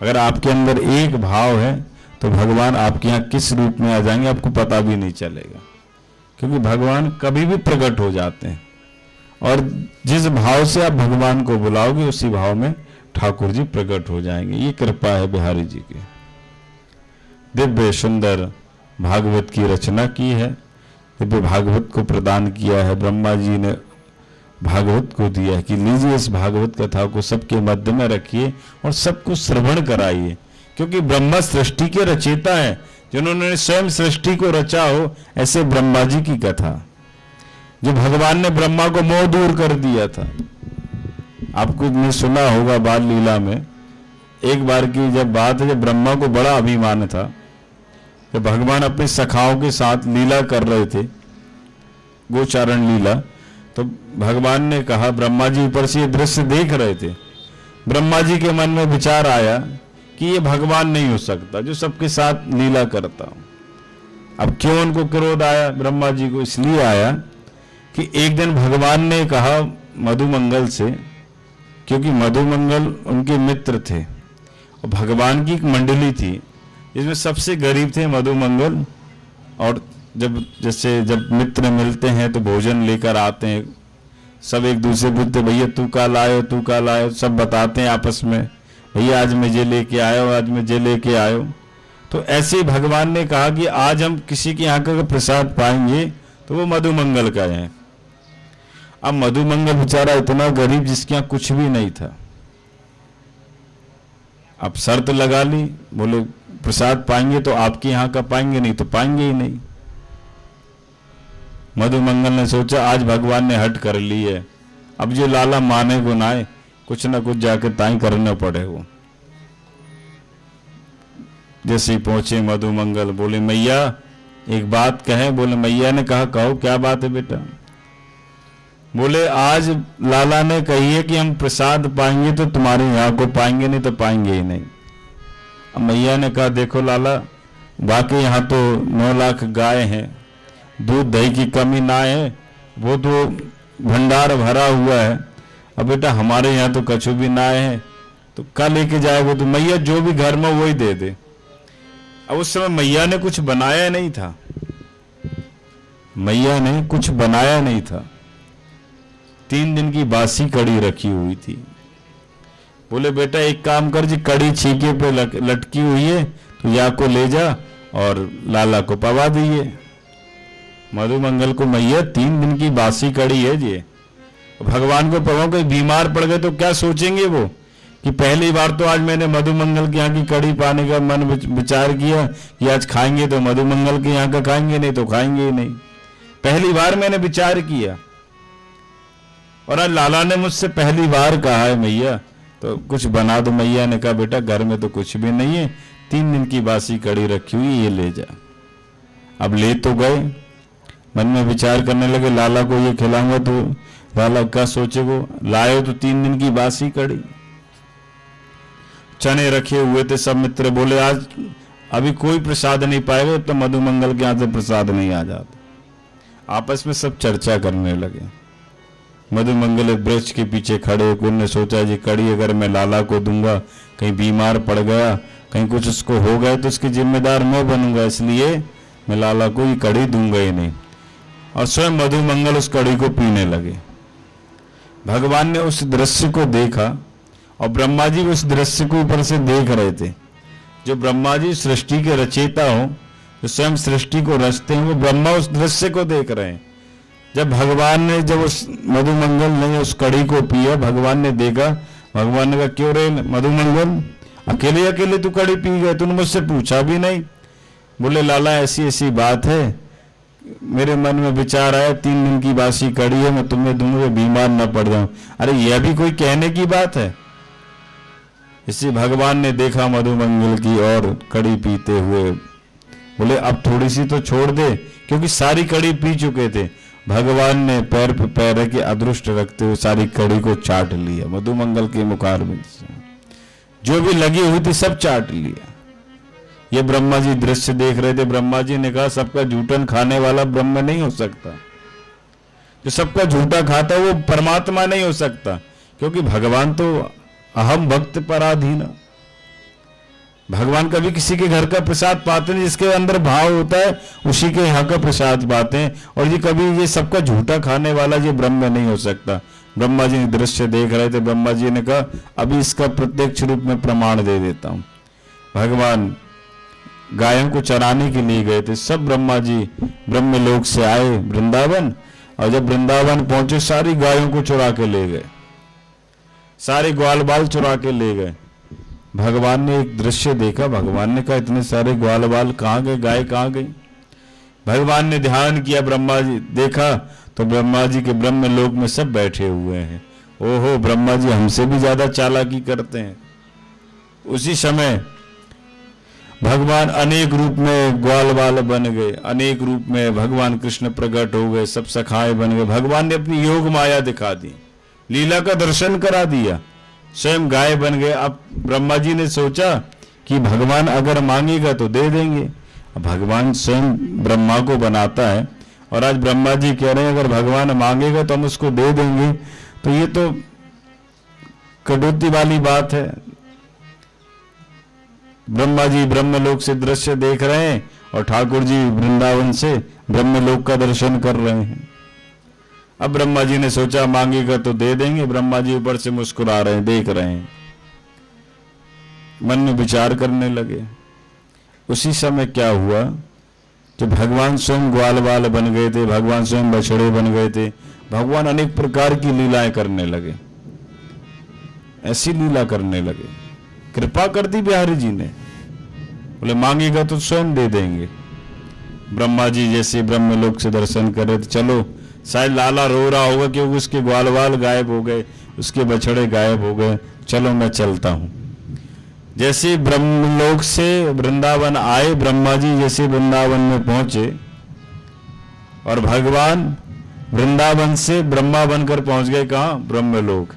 A: अगर आपके अंदर एक भाव है तो भगवान आपके यहाँ किस रूप में आ जाएंगे आपको पता भी नहीं चलेगा, क्योंकि भगवान कभी भी प्रकट हो जाते हैं। और जिस भाव से आप भगवान को बुलाओगे उसी भाव में ठाकुर जी प्रकट हो जाएंगे। ये कृपा है बिहारी जी की। दिव्य सुंदर भागवत की रचना की है, दिव्य भागवत को प्रदान किया है, ब्रह्मा जी ने भागवत को दिया है कि लीजिए इस भागवत कथा को सबके मध्य में रखिए और सबको श्रवण कराइए, क्योंकि ब्रह्मा सृष्टि के रचयिता है, जिन्होंने स्वयं सृष्टि को रचा हो। ऐसे ब्रह्मा जी की कथा, जो भगवान ने ब्रह्मा को मोह दूर कर दिया था। आपको ने सुना होगा बाल लीला में, एक बार की जब बात है, जब ब्रह्मा को बड़ा अभिमान था, जब भगवान अपने सखाओं के साथ लीला कर रहे थे, गोचारण लीला, तो भगवान ने कहा, ब्रह्मा जी ऊपर से ये दृश्य देख रहे थे, ब्रह्मा जी के मन में विचार आया कि ये भगवान नहीं हो सकता जो सबके साथ लीला करता हूं। अब क्यों उनको क्रोध आया ब्रह्मा जी को? इसलिए आया कि एक दिन भगवान ने कहा मधुमंगल से, क्योंकि मधुमंगल उनके मित्र थे और भगवान की एक मंडली थी जिसमें सबसे गरीब थे मधुमंगल। और जब मित्र मिलते हैं तो भोजन लेकर आते हैं, सब एक दूसरे पूछते भैया तू का लायो, तू का लायो, सब बताते हैं आपस में, भैया आज मुझे लेके आयो, आज मुझे लेके आयो। तो ऐसे ही भगवान ने कहा कि आज हम किसी के यहाँ का प्रसाद पाएंगे तो वो मधुमंगल का है। अब मधुमंगल बेचारा इतना गरीब जिसके यहाँ कुछ भी नहीं था। अब शर्त लगा ली, बोले प्रसाद पाएंगे तो आपके यहाँ का पाएंगे, नहीं तो पाएंगे ही नहीं। मधुमंगल ने सोचा आज भगवान ने हट कर ली है, अब जो लाला माने गुनाए, कुछ ना कुछ जाके ताई करना पड़े। वो जैसे ही पहुंचे मधुमंगल, बोले मैया एक बात कहे। बोले मैया ने कहा कहो क्या बात है बेटा? बोले आज लाला ने कही है कि हम प्रसाद पाएंगे तो तुम्हारे यहाँ को पाएंगे, नहीं तो पाएंगे ही नहीं। अब मैया ने कहा देखो लाला, बाकी यहाँ तो 9 लाख गाय हैं, दूध दही की कमी ना है, वो तो भंडार भरा हुआ है। अब बेटा हमारे यहाँ तो कछु भी ना है, तो क्या लेके जाएगा? तो मैया जो भी घर में वही दे दे। अब उस समय मैया ने कुछ बनाया नहीं था, मैया ने कुछ बनाया नहीं था। 3 दिन की बासी कड़ी रखी हुई थी। बोले बेटा एक काम कर जी, कड़ी छीके पे लटकी हुई है, तो या को ले जा और लाला को पवा दिए। मधुमंगल को मैया 3 दिन की बासी कड़ी है जी, भगवान को पवा। कोई बीमार पड़ गए तो क्या सोचेंगे वो कि पहली बार तो आज मैंने मधुमंगल के यहाँ की कड़ी पाने का मन विचार किया कि आज खाएंगे तो मधुमंगल के यहाँ का खाएंगे, नहीं तो खाएंगे ही नहीं। पहली बार मैंने विचार किया और आज लाला ने मुझसे पहली बार कहा है मैया तो कुछ बना दो। मैया ने कहा बेटा घर में तो कुछ भी नहीं है, 3 दिन की बासी कड़ी रखी हुई, ये ले जा। अब ले तो गए, मन में विचार करने लगे लाला को ये खिलाऊंगा तो लाला क्या सोचेगो। लाए तो 3 दिन की बासी कड़ी, चने रखे हुए थे। सब मित्र बोले आज अभी कोई प्रसाद नहीं पाएगा तो मधुमंगल के यहाँ से प्रसाद नहीं आ जाता। आपस में सब चर्चा करने लगे। मधुमंगल एक वृक्ष के पीछे खड़े, कोई ने सोचा जी कड़ी अगर मैं लाला को दूंगा, कहीं बीमार पड़ गया, कहीं कुछ उसको हो गया तो उसके जिम्मेदार मैं बनूंगा, इसलिए मैं लाला को ये कड़ी दूंगा ही नहीं। और स्वयं मधुमंगल उस कड़ी को पीने लगे। भगवान ने उस दृश्य को देखा और ब्रह्मा जी उस दृश्य को ऊपर से देख रहे थे। जो ब्रह्मा जी सृष्टि के रचयिता हो, जो स्वयं सृष्टि को रचते हैं, वो ब्रह्मा उस दृश्य को देख रहे हैं। जब भगवान ने, जब उस मधुमंगल ने उस कड़ी को पिया, भगवान ने देखा, भगवान ने कहा क्यों रे मधुमंगल, अकेले अकेले तू कड़ी पी गए, तूने मुझसे पूछा भी नहीं। बोले लाला ऐसी ऐसी बात है, मेरे मन में विचार आया 3 दिन की बासी कड़ी है, मैं तुम्हें दूंगा, बीमार न पड़ जाऊं। अरे यह भी कोई कहने की बात है। इसी भगवान ने देखा मधुमंगल की और कड़ी पीते हुए, बोले अब थोड़ी सी तो छोड़ दे, क्योंकि सारी कड़ी पी चुके थे। भगवान ने पैर पे पैर के अदृष्ट रखते हुए सारी कड़ी को चाट लिया। मधुमंगल के मुखारबिंद से जो भी लगी हुई थी सब चाट लिया। ये ब्रह्मा जी दृश्य देख रहे थे। ब्रह्मा जी ने कहा सबका झूठन खाने वाला ब्रह्म नहीं हो सकता, जो सबका झूठा खाता वो परमात्मा नहीं हो सकता, क्योंकि भगवान तो अहम भक्त पराधीन। भगवान कभी किसी के घर का प्रसाद पाते नहीं, जिसके अंदर भाव होता है उसी के यहाँ का प्रसाद पाते हैं। और ये कभी ये सबका झूठा खाने वाला ये ब्रह्म नहीं हो सकता। ब्रह्मा जी ने दृश्य देख रहे थे। ब्रह्मा जी ने कहा अभी इसका प्रत्यक्ष रूप में प्रमाण दे देता हूं। भगवान गायों को चराने के लिए गए थे। सब ब्रह्मा जी ब्रह्मलोक से आए वृंदावन, और जब वृंदावन पहुंचे सारी गायों को चुरा के ले गए, सारे ग्वाल बाल चुरा के ले गए। भगवान ने एक दृश्य देखा। भगवान ने कहा इतने सारे ग्वाल बाल कहाँ गए, गाय कहाँ गई। भगवान ने ध्यान किया, ब्रह्मा जी देखा तो ब्रह्मा जी के ब्रह्मलोक में सब बैठे हुए हैं। ओहो, ब्रह्मा जी हमसे भी ज्यादा चालाकी करते हैं। उसी समय भगवान अनेक रूप में ग्वाल बाल बन गए, अनेक रूप में भगवान कृष्ण प्रकट हो गए, सब सखाए बन गए। भगवान ने अपनी योग माया दिखा दी, लीला का दर्शन करा दिया, स्वयं गाय बन गए। अब ब्रह्मा जी ने सोचा कि भगवान अगर मांगेगा तो दे देंगे। भगवान स्वयं ब्रह्मा को बनाता है, और आज ब्रह्मा जी कह रहे हैं अगर भगवान मांगेगा तो हम उसको दे देंगे। तो ये तो कटौती वाली बात है। ब्रह्मा जी ब्रह्मलोक से दृश्य देख रहे हैं और ठाकुर जी वृंदावन से ब्रह्मलोक का दर्शन कर रहे हैं। अब ब्रह्मा जी ने सोचा मांगेगा तो दे देंगे। ब्रह्मा जी ऊपर से मुस्कुरा रहे हैं, देख रहे हैं, मन में विचार करने लगे। उसी समय क्या हुआ, जब भगवान स्वयं ग्वाल बाल बन गए थे, भगवान स्वयं बछड़े बन गए थे, भगवान अनेक प्रकार की लीलाएं करने लगे। ऐसी लीला करने लगे, कृपा कर दी बिहारी जी ने। बोले मांगेगा तो स्वयं दे देंगे। ब्रह्मा जी जैसे ब्रह्मलोक से दर्शन कर रहे थे, चलो शायद लाला रो रहा होगा क्योंकि उसके ग्वाल बाल गायब हो गए, उसके बछड़े गायब हो गए, चलो मैं चलता हूं। जैसे ब्रह्मलोक से वृंदावन आए, ब्रह्मा जी जैसे वृंदावन में पहुंचे और भगवान वृंदावन से ब्रह्मा बनकर पहुंच गए कहां, ब्रह्मलोक।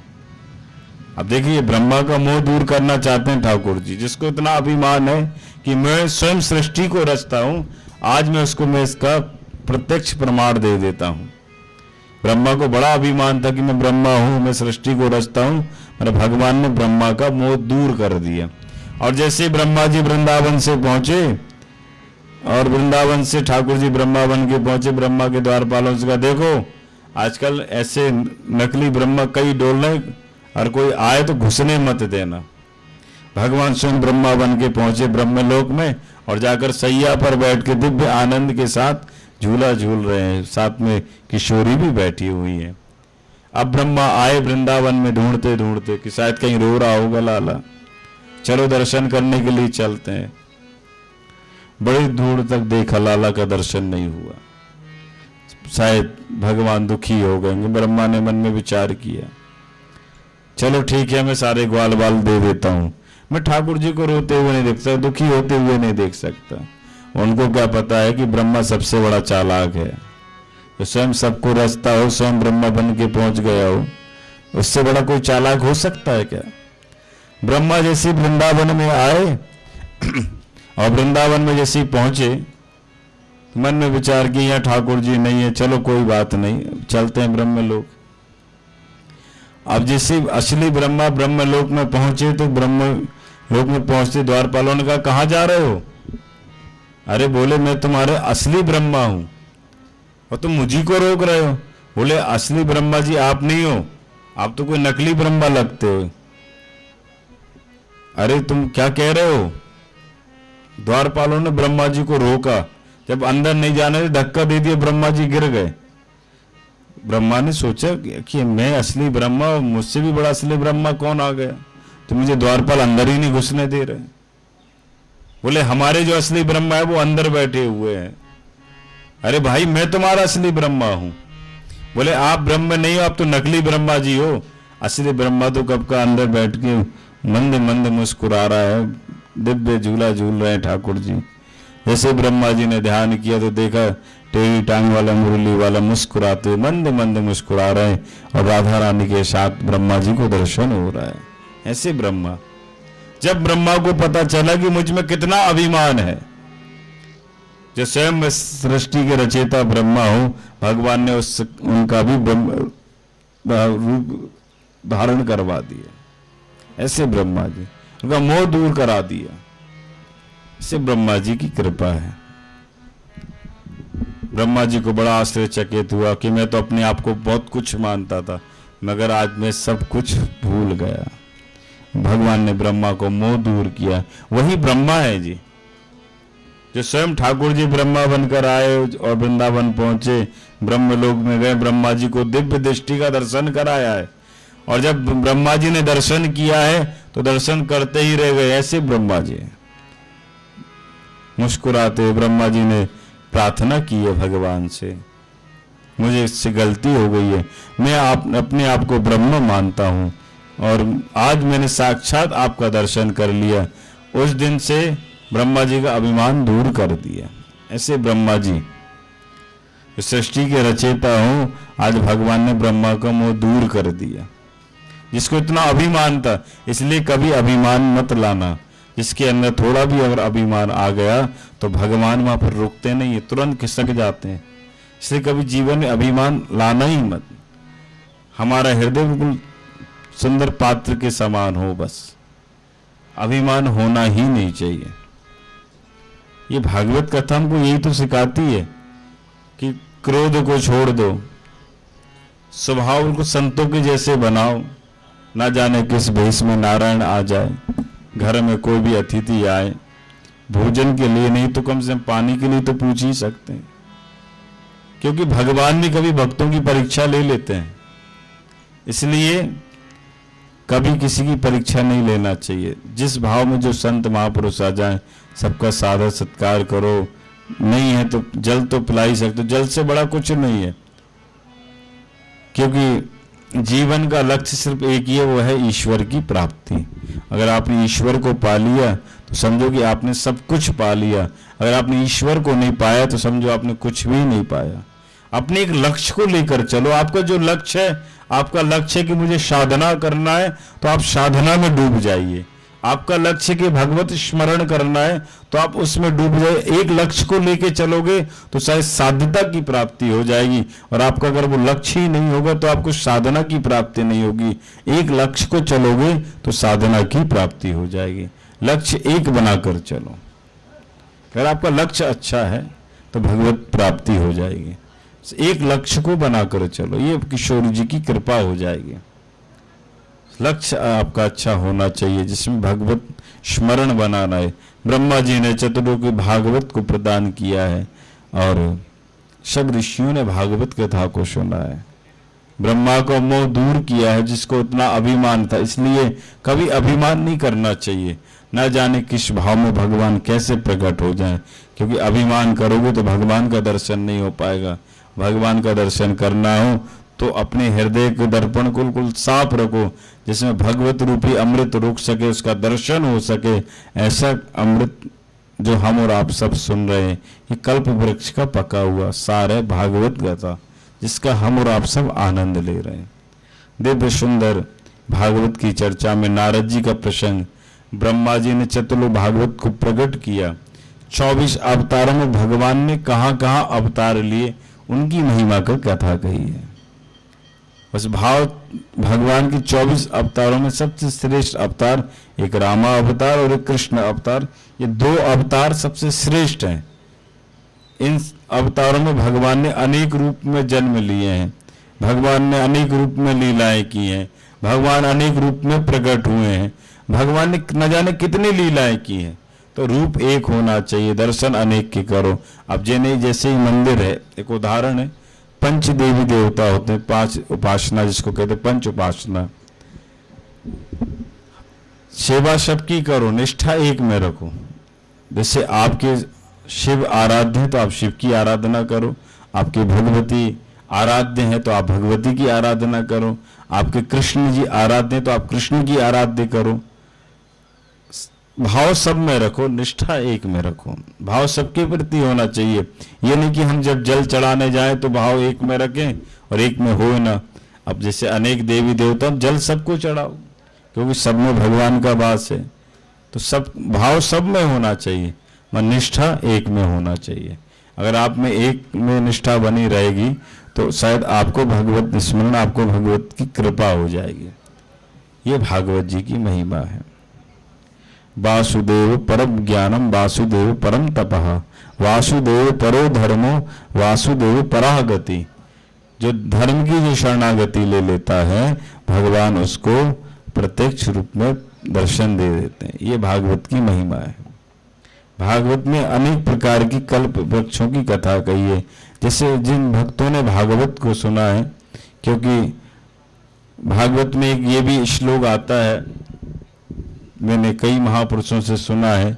A: अब देखिए ब्रह्मा का मोह दूर करना चाहते हैं ठाकुर जी, जिसको इतना अभिमान है कि मैं स्वयं सृष्टि को रचता हूं, आज मैं उसको मैं इसका प्रत्यक्ष प्रमाण दे देता हूं। ब्रह्मा को बड़ा अभिमान था कि मैं ब्रह्मा हूं, मैं सृष्टि को रचता हूं, और भगवान ने ब्रह्मा का मोह दूर कर दिया। और जैसे ब्रह्मा जी वृंदावन से पहुंचे और वृंदावन से ठाकुर जी ब्रह्मा बन के पहुंचे, ब्रह्मा के द्वारपालों से कहा देखो आजकल ऐसे नकली ब्रह्मा कई डोल रहे, और कोई आए तो घुसने मत देना। भगवान स्वयं ब्रह्मा बन के पहुंचे ब्रह्मलोक में, और जाकर सैया पर बैठ के दिव्य आनंद के साथ झूला झूल रहे हैं, साथ में किशोरी भी बैठी हुई है। अब ब्रह्मा आए वृंदावन में ढूंढते ढूंढते कि शायद कहीं रो रहा होगा लाला, चलो दर्शन करने के लिए चलते हैं। बड़ी दूर तक देखा, लाला का दर्शन नहीं हुआ, शायद भगवान दुखी हो गए। ब्रह्मा ने मन में विचार किया, चलो ठीक है मैं सारे ग्वाल बाल दे देता हूं, मैं ठाकुर जी को रोते हुए नहीं देख सकता, दुखी होते हुए नहीं देख सकता। उनको क्या पता है कि ब्रह्मा सबसे बड़ा चालाक है, तो स्वयं सबको रचता हो, स्वयं ब्रह्मा बन के पहुंच गया हो, उससे बड़ा कोई चालाक हो सकता है क्या। ब्रह्मा जैसे वृंदावन में आए और वृंदावन में जैसे ही पहुंचे मन में विचार किया यहाँ ठाकुर जी नहीं है, चलो कोई बात नहीं, चलते हैं ब्रह्मलोक। अब जैसे असली ब्रह्मा ब्रह्मलोक में पहुंचे तो ब्रह्मलोक में पहुंचते द्वारपालों ने कहा कहाँ जा रहे हो? अरे बोले मैं तुम्हारे असली ब्रह्मा हूं और तुम मुझी को रोक रहे हो। बोले असली ब्रह्मा जी आप नहीं हो, आप तो कोई नकली ब्रह्मा लगते हो। अरे तुम क्या कह रहे हो? द्वारपालों ने ब्रह्मा जी को रोका, जब अंदर नहीं जाने थे धक्का दे दिया, ब्रह्मा जी गिर गए। ब्रह्मा ने सोचा कि मैं असली ब्रह्मा, मुझसे भी बड़ा असली ब्रह्मा कौन आ गया, तो मुझे द्वारपाल अंदर ही नहीं घुसने दे रहे। बोले हमारे जो असली ब्रह्मा है वो अंदर बैठे हुए हैं। अरे भाई मैं तुम्हारा असली ब्रह्मा हूं। बोले आप ब्रह्म नहीं हो, आप तो नकली ब्रह्मा जी हो। असली ब्रह्मा तो कब का अंदर बैठ के मंद मंद मुस्कुरा रहा है, दिव्य झूला झूल रहे हैं ठाकुर जी। जैसे ब्रह्मा जी ने ध्यान किया तो देखा टेढ़ी टांग वाला मुरली वाला मुस्कुराते मंद मंद मुस्कुरा रहे हैं और राधा रानी के साथ ब्रह्मा जी को दर्शन हो रहा है। ऐसे ब्रह्मा, जब ब्रह्मा को पता चला कि मुझ में कितना अभिमान है, जो स्वयं सृष्टि के रचयिता ब्रह्मा हो, भगवान ने उनका भी ब्रह्म रूप धारण करवा दिया। ऐसे ब्रह्मा जी, उनका मोह दूर करा दिया। ऐसे ब्रह्मा जी की कृपा है। ब्रह्मा जी को बड़ा आश्चर्यचकित हुआ कि मैं तो अपने आप को बहुत कुछ मानता था, मगर आज मैं सब कुछ भूल गया। भगवान ने ब्रह्मा को मोह दूर किया। वही ब्रह्मा है जी, जो स्वयं ठाकुर जी ब्रह्मा बनकर आए और वृंदावन पहुंचे, ब्रह्मलोक में गए, ब्रह्मा जी को दिव्य दृष्टि का दर्शन कराया है। और जब ब्रह्मा जी ने दर्शन किया है तो दर्शन करते ही रह गए। ऐसे ब्रह्मा जी मुस्कुराते ब्रह्मा जी ने प्रार्थना की है भगवान से, मुझे इससे गलती हो गई है, मैं अपने आप को ब्रह्म मानता हूं और आज मैंने साक्षात आपका दर्शन कर लिया। उस दिन से ब्रह्मा जी का अभिमान दूर कर दिया। ऐसे ब्रह्मा जी सृष्टि के रचयिता हो, आज भगवान ने ब्रह्मा का मोह दूर कर दिया। जिसको इतना अभिमान था, इसलिए कभी अभिमान मत लाना। जिसके अंदर थोड़ा भी अगर अभिमान आ गया तो भगवान वहां पर रुकते नहीं है, तुरंत खिसक जाते हैं। इसलिए कभी जीवन में अभिमान लाना ही मत। हमारा हृदय बिल्कुल सुंदर पात्र के समान हो, बस अभिमान होना ही नहीं चाहिए। ये भागवत कथा हमको यही तो सिखाती है कि क्रोध को छोड़ दो, स्वभाव को संतों के जैसे बनाओ। ना जाने किस भेष में नारायण आ जाए, घर में कोई भी अतिथि आए, भोजन के लिए नहीं तो कम से कम पानी के लिए तो पूछ ही सकते हैं, क्योंकि भगवान भी कभी भक्तों की परीक्षा ले लेते हैं। इसलिए कभी किसी की परीक्षा नहीं लेना चाहिए। जिस भाव में जो संत महापुरुष आ जाए सबका सादर सत्कार करो। नहीं है तो जल तो पिला ही सकते, जल से बड़ा कुछ नहीं है, क्योंकि जीवन का लक्ष्य सिर्फ एक ही है, वो है ईश्वर की प्राप्ति। अगर आपने ईश्वर को पा लिया तो समझो कि आपने सब कुछ पा लिया। अगर आपने ईश्वर को नहीं पाया तो समझो आपने कुछ भी नहीं पाया। अपने एक लक्ष्य को लेकर चलो। आपका जो लक्ष्य है, आपका लक्ष्य है कि मुझे साधना करना है, तो आप साधना में डूब जाइए। आपका लक्ष्य कि भगवत स्मरण करना है तो आप उसमें डूब जाए। एक लक्ष्य को लेके चलोगे तो शायद साध्यता की प्राप्ति हो जाएगी, और आपका अगर वो लक्ष्य ही नहीं होगा तो आपको साधना की प्राप्ति नहीं होगी। एक लक्ष्य को चलोगे तो साधना की प्राप्ति हो जाएगी। लक्ष्य एक बनाकर चलो। अगर आपका लक्ष्य अच्छा है तो भगवत प्राप्ति हो जाएगी। एक लक्ष्य को बनाकर चलो, ये किशोर जी की कृपा हो जाएगी। लक्ष्य आपका अच्छा होना चाहिए जिसमें भगवत स्मरण बनाना है। ब्रह्मा जी ने चतुरों की भागवत को प्रदान किया है और सब ऋषियों ने भागवत कथा को सुना है। ब्रह्मा को मोह दूर किया है जिसको इतना अभिमान था। इसलिए कभी अभिमान नहीं करना चाहिए। ना जाने किस भाव में भगवान कैसे प्रकट हो जाए, क्योंकि अभिमान करोगे तो भगवान का दर्शन नहीं हो पाएगा। भगवान का दर्शन करना हो तो अपने हृदय के दर्पण को बिल्कुल साफ रखो, जिसमें भगवत रूपी अमृत रुक सके, उसका दर्शन हो सके। ऐसा अमृत जो हम और आप सब सुन रहे हैं, ये कल्प वृक्ष का पका हुआ सार है भागवत कथा, जिसका हम और आप सब आनंद ले रहे हैं। दिव्य सुंदर भागवत की चर्चा में नारद जी का प्रसंग, ब्रह्मा जी ने चतुर्लोक भागवत को प्रकट किया। 24 अवतारों में भगवान ने कहां कहां अवतार लिए, उनकी महिमा का कथा कही है। बस भाव भगवान के 24 अवतारों में सबसे श्रेष्ठ अवतार एक रामा अवतार और एक कृष्ण अवतार, ये 2 अवतार सबसे श्रेष्ठ हैं। इन अवतारों में भगवान ने अनेक रूप में जन्म लिए हैं, भगवान ने अनेक रूप में लीलाएं की हैं, भगवान अनेक रूप में प्रकट हुए हैं, भगवान ने न जाने कितनी लीलाएं की हैं। तो रूप एक होना चाहिए, दर्शन अनेक के करो। अब जैसे ही मंदिर है, एक उदाहरण है, 5 देवी देवता होते हैं, 5 उपासना जिसको कहते हैं पंच उपासना। सेवा सबकी करो, निष्ठा एक में रखो। जैसे आपके शिव आराध्य हैं तो आप शिव की आराधना करो, आपके भगवती आराध्य हैं तो आप भगवती की आराधना करो, आपके कृष्ण जी आराध्य हैं तो आप कृष्ण की आराध्य करो। भाव सब में रखो, निष्ठा एक में रखो, भाव सबके प्रति होना चाहिए। ये नहीं कि हम जब जल चढ़ाने जाएं तो भाव एक में रखें और एक में हो ना। अब जैसे अनेक देवी देवता, जल सबको चढ़ाओ क्योंकि सब में भगवान का वास है, तो सब भाव सब में होना चाहिए, मन निष्ठा एक में होना चाहिए। अगर आप में एक में निष्ठा बनी रहेगी तो शायद आपको भगवत स्मरण, आपको भगवत की कृपा हो जाएगी। ये भागवत जी की महिमा है। वासुदेव परम ज्ञानम वासुदेव परम तपः वासुदेव परो धर्मो वासुदेव पराः गति। जो धर्म की जो शरणागति ले लेता है, भगवान उसको प्रत्यक्ष रूप में दर्शन दे देते हैं। ये भागवत की महिमा है। भागवत में अनेक प्रकार की कल्प वृक्षों की कथा कही है। जैसे जिन भक्तों ने भागवत को सुना है, क्योंकि भागवत में एक ये भी श्लोक आता है, मैंने कई महापुरुषों से सुना है,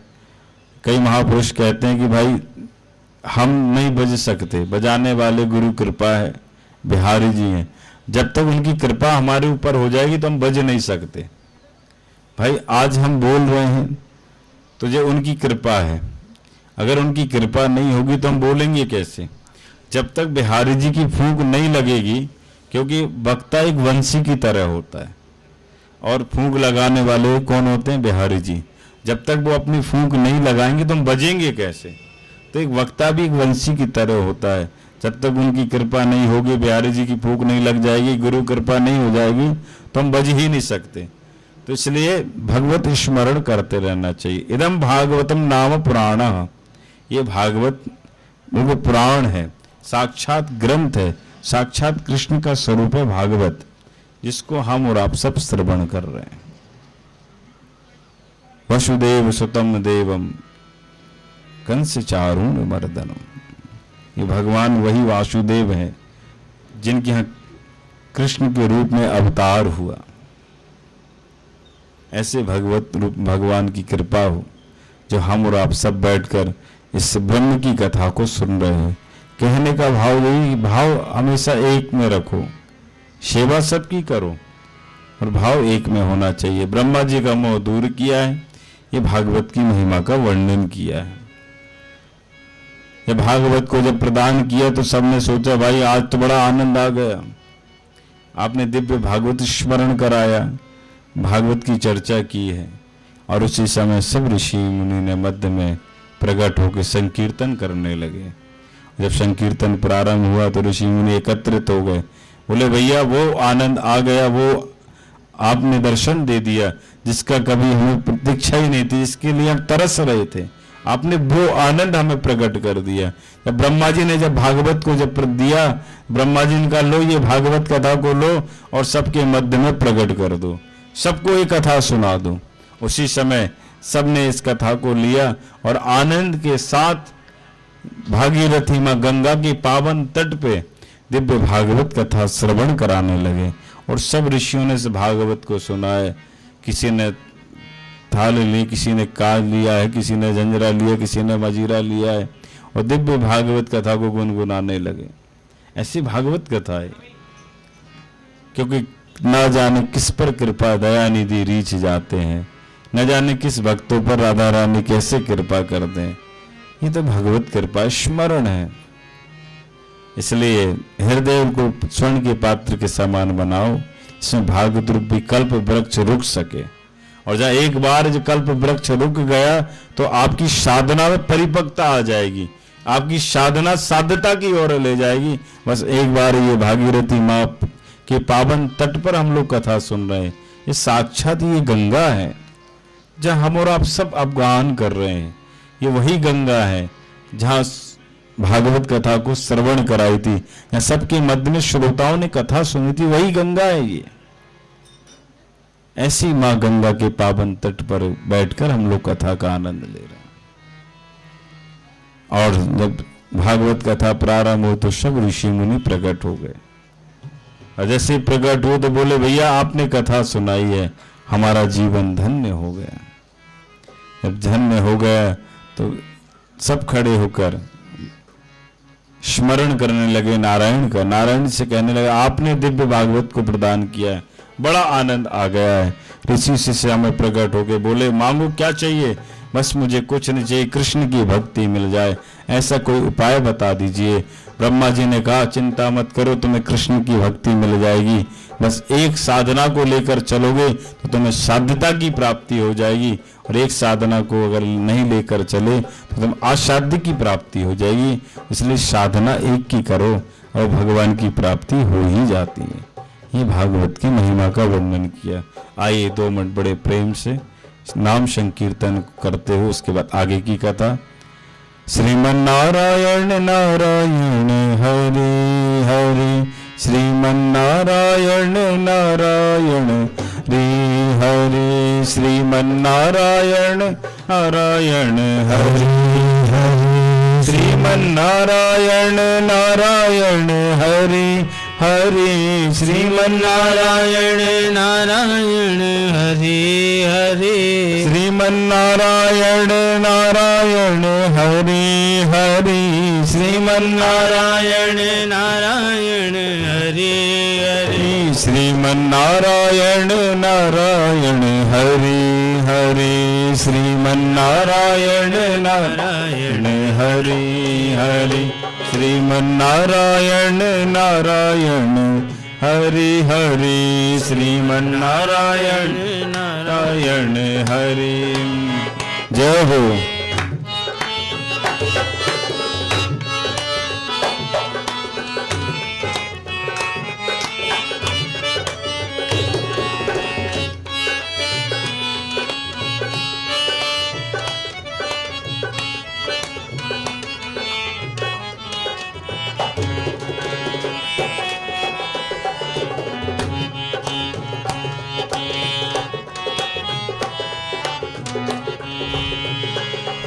A: कई महापुरुष कहते हैं कि भाई हम नहीं बज सकते, बजाने वाले गुरु कृपा है, बिहारी जी हैं, जब तक उनकी कृपा हमारे ऊपर हो जाएगी तो हम बज नहीं सकते। भाई आज हम बोल रहे हैं तो ये उनकी कृपा है, अगर उनकी कृपा नहीं होगी तो हम बोलेंगे कैसे? जब तक बिहारी जी की फूंक नहीं लगेगी, क्योंकि वक्ता एक वंशी की तरह होता है और फूंक लगाने वाले कौन होते हैं? बिहारी जी। जब तक वो अपनी फूंक नहीं लगाएंगे तो हम बजेंगे कैसे? तो एक वक्ता भी एक वंशी की तरह होता है, जब तक उनकी कृपा नहीं होगी, बिहारी जी की फूंक नहीं लग जाएगी, गुरु कृपा नहीं हो जाएगी तो हम बज ही नहीं सकते। तो इसलिए भगवत स्मरण करते रहना चाहिए। इदम भागवतम नाम पुराण, ये भागवत वो पुराण है, साक्षात ग्रंथ है, साक्षात कृष्ण का स्वरूप है भागवत, जिसको हम और आप सब श्रवण कर रहे हैं। वसुदेव सुतम देवम कंस चारूण मर्दनम, ये भगवान वही वासुदेव हैं जिनके यहाँ कृष्ण के रूप में अवतार हुआ। ऐसे भगवत रूप भगवान की कृपा हो जो हम और आप सब बैठकर इस ब्रह्म की कथा को सुन रहे हैं। कहने का भाव यही, भाव हमेशा एक में रखो, सेवा सबकी करो और भाव एक में होना चाहिए। ब्रह्मा जी का मोह दूर किया है, ये भागवत की महिमा का वर्णन किया है। ये भागवत को जब प्रदान किया तो सबने सोचा भाई आज तो बड़ा आनंद आ गया, आपने दिव्य भागवत स्मरण कराया, भागवत की चर्चा की है। और उसी समय सब ऋषि मुनि ने मध्य में प्रकट होकर संकीर्तन करने लगे। जब संकीर्तन प्रारंभ हुआ तो ऋषि मुनि एकत्रित हो गए, बोले भैया वो आनंद आ गया, वो आपने दर्शन दे दिया जिसका कभी हमें प्रतीक्षा ही नहीं थी, जिसके लिए हम तरस रहे थे, आपने वो आनंद हमें प्रकट कर दिया। जब ब्रह्मा जी ने जब भागवत को जब दिया, ब्रह्मा जी ने कहा लो ये भागवत कथा को लो और सबके मध्य में प्रकट कर दो, सबको ये कथा सुना दो। उसी समय सबने इस कथा को लिया और आनंद के साथ भागीरथी मां गंगा के पावन तट पे दिव्य भागवत कथा श्रवण कराने लगे। और सब ऋषियों ने इस भागवत को सुना है, किसी ने थाल ली, किसी ने काल लिया है, किसी ने जंजरा लिया, किसी ने मजीरा लिया है और दिव्य भागवत कथा को गुनगुनाने लगे। ऐसी भागवत कथा है, क्योंकि न जाने किस पर कृपा दया निधि रीछ जाते हैं, न जाने किस भक्तों पर राधा रानी कैसे कृपा कर दें। ये तो भगवत कृपा स्मरण है। इसलिए हृदय को स्वर्ण के पात्र के समान बनाओ, इसमें भागवत रूपी कल्प वृक्ष रुक सके और जहाँ एक बार जो कल्प वृक्ष रुक गया तो आपकी साधना में परिपक्वता आ जाएगी, आपकी साधना साध्यता की ओर ले जाएगी। बस एक बार ये भागीरथी माँ के पावन तट पर हम लोग कथा सुन रहे हैं, ये साक्षात ये गंगा है जहाँ हम और आप सब गान कर रहे हैं। ये वही गंगा है जहाँ भागवत कथा को श्रवण कराई थी, जहाँ सबके मध्य में श्रोताओं ने कथा सुनी थी, वही गंगा है ये। ऐसी माँ गंगा के पावन तट पर बैठकर हम लोग कथा का आनंद ले रहे हैं। और जब भागवत कथा प्रारंभ हो तो सब ऋषि मुनि प्रकट हो गए, और जैसे प्रकट हो तो बोले भैया आपने कथा सुनाई है, हमारा जीवन धन्य हो गया। जब धन्य हो गया तो सब खड़े होकर स्मरण करने लगे नारायण का। नारायण से कहने लगे आपने दिव्य भागवत को प्रदान किया है, बड़ा आनंद आ गया है। ऋषि शिष्य में प्रकट होके बोले मांगो क्या चाहिए? बस मुझे कुछ नहीं चाहिए, कृष्ण की भक्ति मिल जाए, ऐसा कोई उपाय बता दीजिए। ब्रह्मा जी ने कहा चिंता मत करो, तुम्हें कृष्ण की भक्ति मिल जाएगी। बस एक साधना को लेकर चलोगे तो तुम्हें साध्यता की प्राप्ति हो जाएगी, और एक साधना को अगर नहीं लेकर चले तो तुम असाध्य की प्राप्ति हो जाएगी। इसलिए साधना एक की करो और भगवान की प्राप्ति हो ही जाती है। ये भागवत की महिमा का वर्णन किया। आइए 2 मिनट बड़े प्रेम से नाम संकीर्तन करते हो, उसके बाद आगे की कथा। श्रीमन नारायण नारायण हरि हरि, श्रीमन नारायण नारायण हरि हरि, श्रीमन नारायण नारायण हरि हरि, श्रीमन नारायण नारायण हरि हरि, श्रीमन नारायण
B: नारायण हरि हरि,
A: श्रीमन नारायण नारायण हरि हरि, श्रीमन नारायण
B: नारायण हरि हरि,
A: श्रीमन नारायण नारायण हरि हरि, श्रीमन नारायण नारायण हरि हरि, श्रीमन नारायण नारायण हरि हरि, श्रीमन नारायण नारायण हरि। जय हो।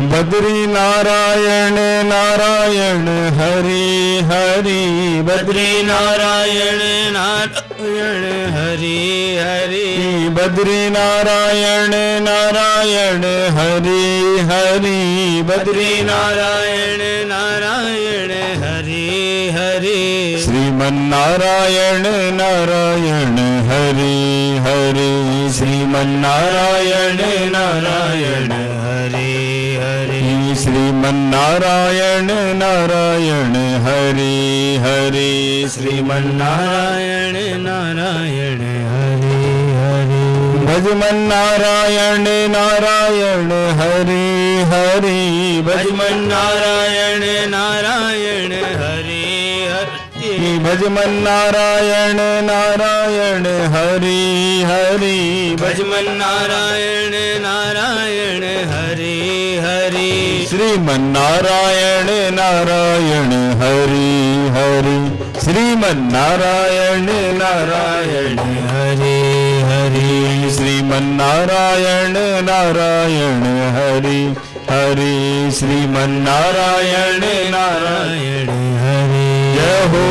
A: बद्री नारायण नारायण हरि हरि, बद्री
B: नारायण नारायण हरि हरि,
A: बद्री नारायण नारायण हरि हरि, बद्री
B: नारायण नारायण हरि हरि,
A: श्रीमन नारायण नारायण हरि हरि, श्रीमन नारायण नारायण
B: हरि हरि,
A: श्रीमन नारायण नारायण हरि हरि, श्रीमन
B: नारायण नारायण हरि हरि,
A: भजमन नारायण नारायण हरि हरि,
B: भजमन नारायण नारायण हरि हरि,
A: भजमन नारायण नारायण हरि हरि,
B: भजमन नारायण नारायण हरि हरि,
A: श्रीमन नारायण नारायण हरि हरि, श्रीमन नारायण नारायण
B: हरि हरि,
A: श्रीमन नारायण नारायण हरि हरि, श्रीमन नारायण नारायण
B: हरि।
A: जय हो।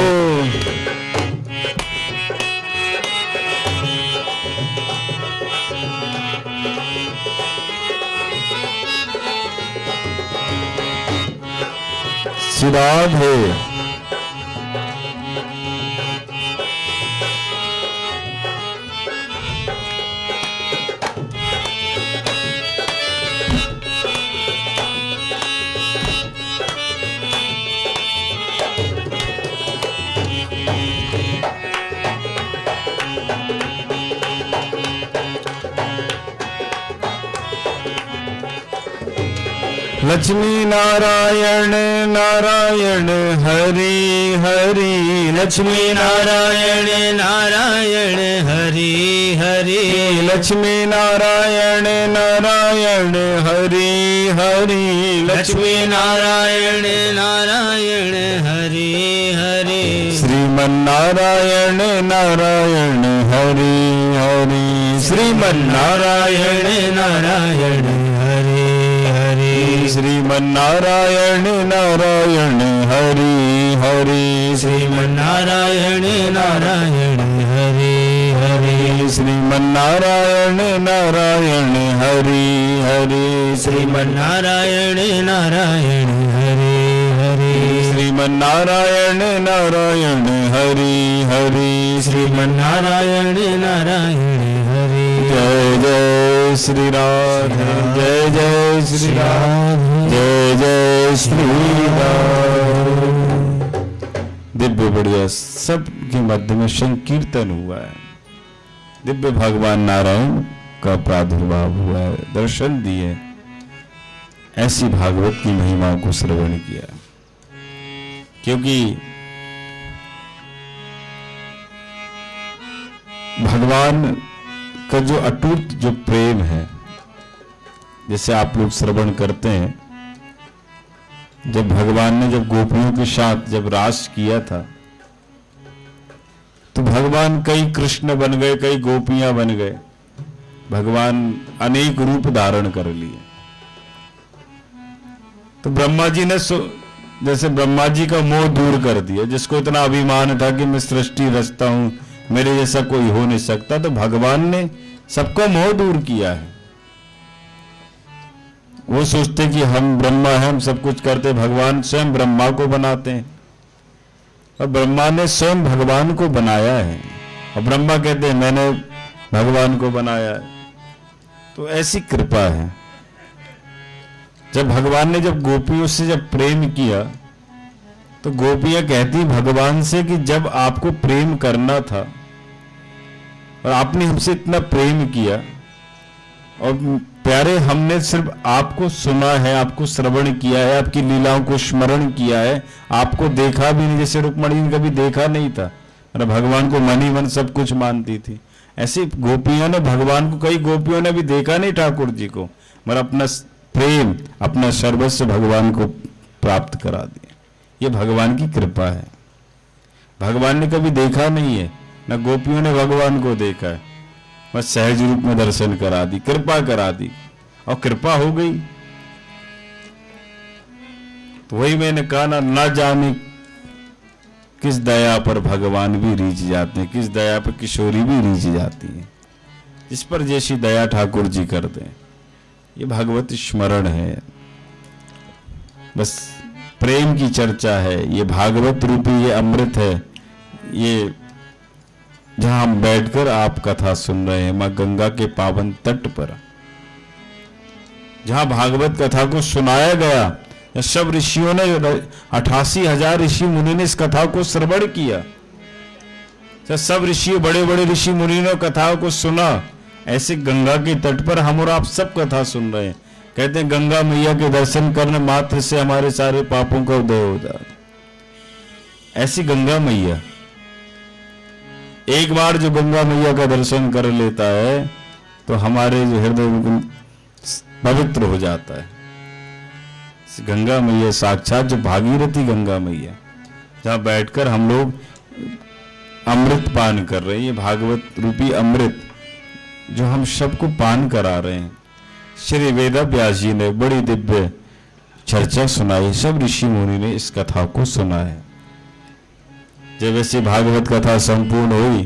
A: राधे। लक्ष्मी नारायण नारायण हरि हरि
B: लक्ष्मी नारायण नारायण हरि हरि
A: लक्ष्मी नारायण नारायण हरि हरि
B: लक्ष्मी नारायण नारायण हरि हरि
A: श्रीमन्नारायण नारायण हरि हरि श्रीमन्नारायण
B: नारायण हरि हरि
A: श्रीमन्नारायण नारायण हरि हरि
B: श्रीमन्नारायण नारायण हरि हरि
A: श्रीमन्नारायण नारायण हरि हरि
B: श्रीमन्नारायण नारायण हरि हरि
A: श्रीमन्नारायण नारायण हरि हरि
B: श्रीमन्नारायण नारायण हरि
A: जय जय श्री राधे जय जय श्री राधे जय जय श्री राधे। दिव्य बढ़िया सबके मध्य में संकीर्तन हुआ है, दिव्य भगवान नारायण का प्रादुर्भाव हुआ है, दर्शन दिए, ऐसी भागवत की महिमा को श्रवण किया। क्योंकि भगवान का जो अटूट जो प्रेम है, जैसे आप लोग श्रवण करते हैं, जब भगवान ने जब गोपियों के साथ जब रास किया था तो भगवान कई कृष्ण बन गए, कई गोपियां बन गए, भगवान अनेक रूप धारण कर लिए। तो ब्रह्मा जी ने जैसे ब्रह्मा जी का मोह दूर कर दिया, जिसको इतना अभिमान था कि मैं सृष्टि रचता हूं, मेरे जैसा कोई हो नहीं सकता, तो भगवान ने सबको मोह दूर किया है। वो सोचते कि हम ब्रह्मा हैं, हम सब कुछ करते, भगवान स्वयं ब्रह्मा को बनाते हैं और ब्रह्मा ने स्वयं भगवान को बनाया है और ब्रह्मा कहते हैं मैंने भगवान को बनाया है। तो ऐसी कृपा है। जब भगवान ने जब गोपियों से जब प्रेम किया तो गोपियां कहती भगवान से कि जब आपको प्रेम करना था और आपने हमसे इतना प्रेम किया और प्यारे, हमने सिर्फ आपको सुना है, आपको श्रवण किया है, आपकी लीलाओं को स्मरण किया है, आपको देखा भी नहीं, जैसे रुक्मणी ने कभी देखा नहीं था और भगवान को मन ही मन सब कुछ मानती थी। ऐसी गोपियों ने भगवान को, कई गोपियों ने भी देखा नहीं ठाकुर जी को, मगर अपना प्रेम, अपना सर्वस्व भगवान को प्राप्त करा दिया। ये भगवान की कृपा है। भगवान ने कभी देखा नहीं है, न गोपियों ने भगवान को देखा है, बस सहज रूप में दर्शन करा दी, कृपा करा दी और कृपा हो गई। तो वही मैंने कहा ना जाने किस दया पर भगवान भी रीझ जाते हैं, किस दया पर किशोरी भी रीझ जाती है, जिस पर जैसी दया ठाकुर जी करते हैं। ये भागवत स्मरण है, बस प्रेम की चर्चा है। ये भागवत रूपी ये अमृत है, ये जहां हम बैठकर आप कथा सुन रहे हैं मां गंगा के पावन तट पर, जहां भागवत कथा को सुनाया गया। सब ऋषियों ने 88,000 ऋषि मुनि ने इस कथा को श्रवण किया। सब ऋषि, बड़े बड़े ऋषि मुनि ने कथा को सुना। ऐसे गंगा के तट पर हम और आप सब कथा सुन रहे हैं। कहते हैं गंगा मैया के दर्शन करने मात्र से हमारे सारे पापों का उदय हो जाता। ऐसी गंगा मैया, एक बार जो गंगा मैया का दर्शन कर लेता है तो हमारे जो हृदय पवित्र हो जाता है। गंगा मैया साक्षात जो भागीरथी गंगा मैया, जहां बैठकर हम लोग अमृत पान कर रहे हैं, ये भागवत रूपी अमृत जो हम सबको पान करा रहे हैं। श्री वेदव्यास जी ने बड़ी दिव्य चर्चा सुनाई, सब ऋषि मुनि ने इस कथा को सुना है। जब ऐसी भागवत कथा संपूर्ण हुई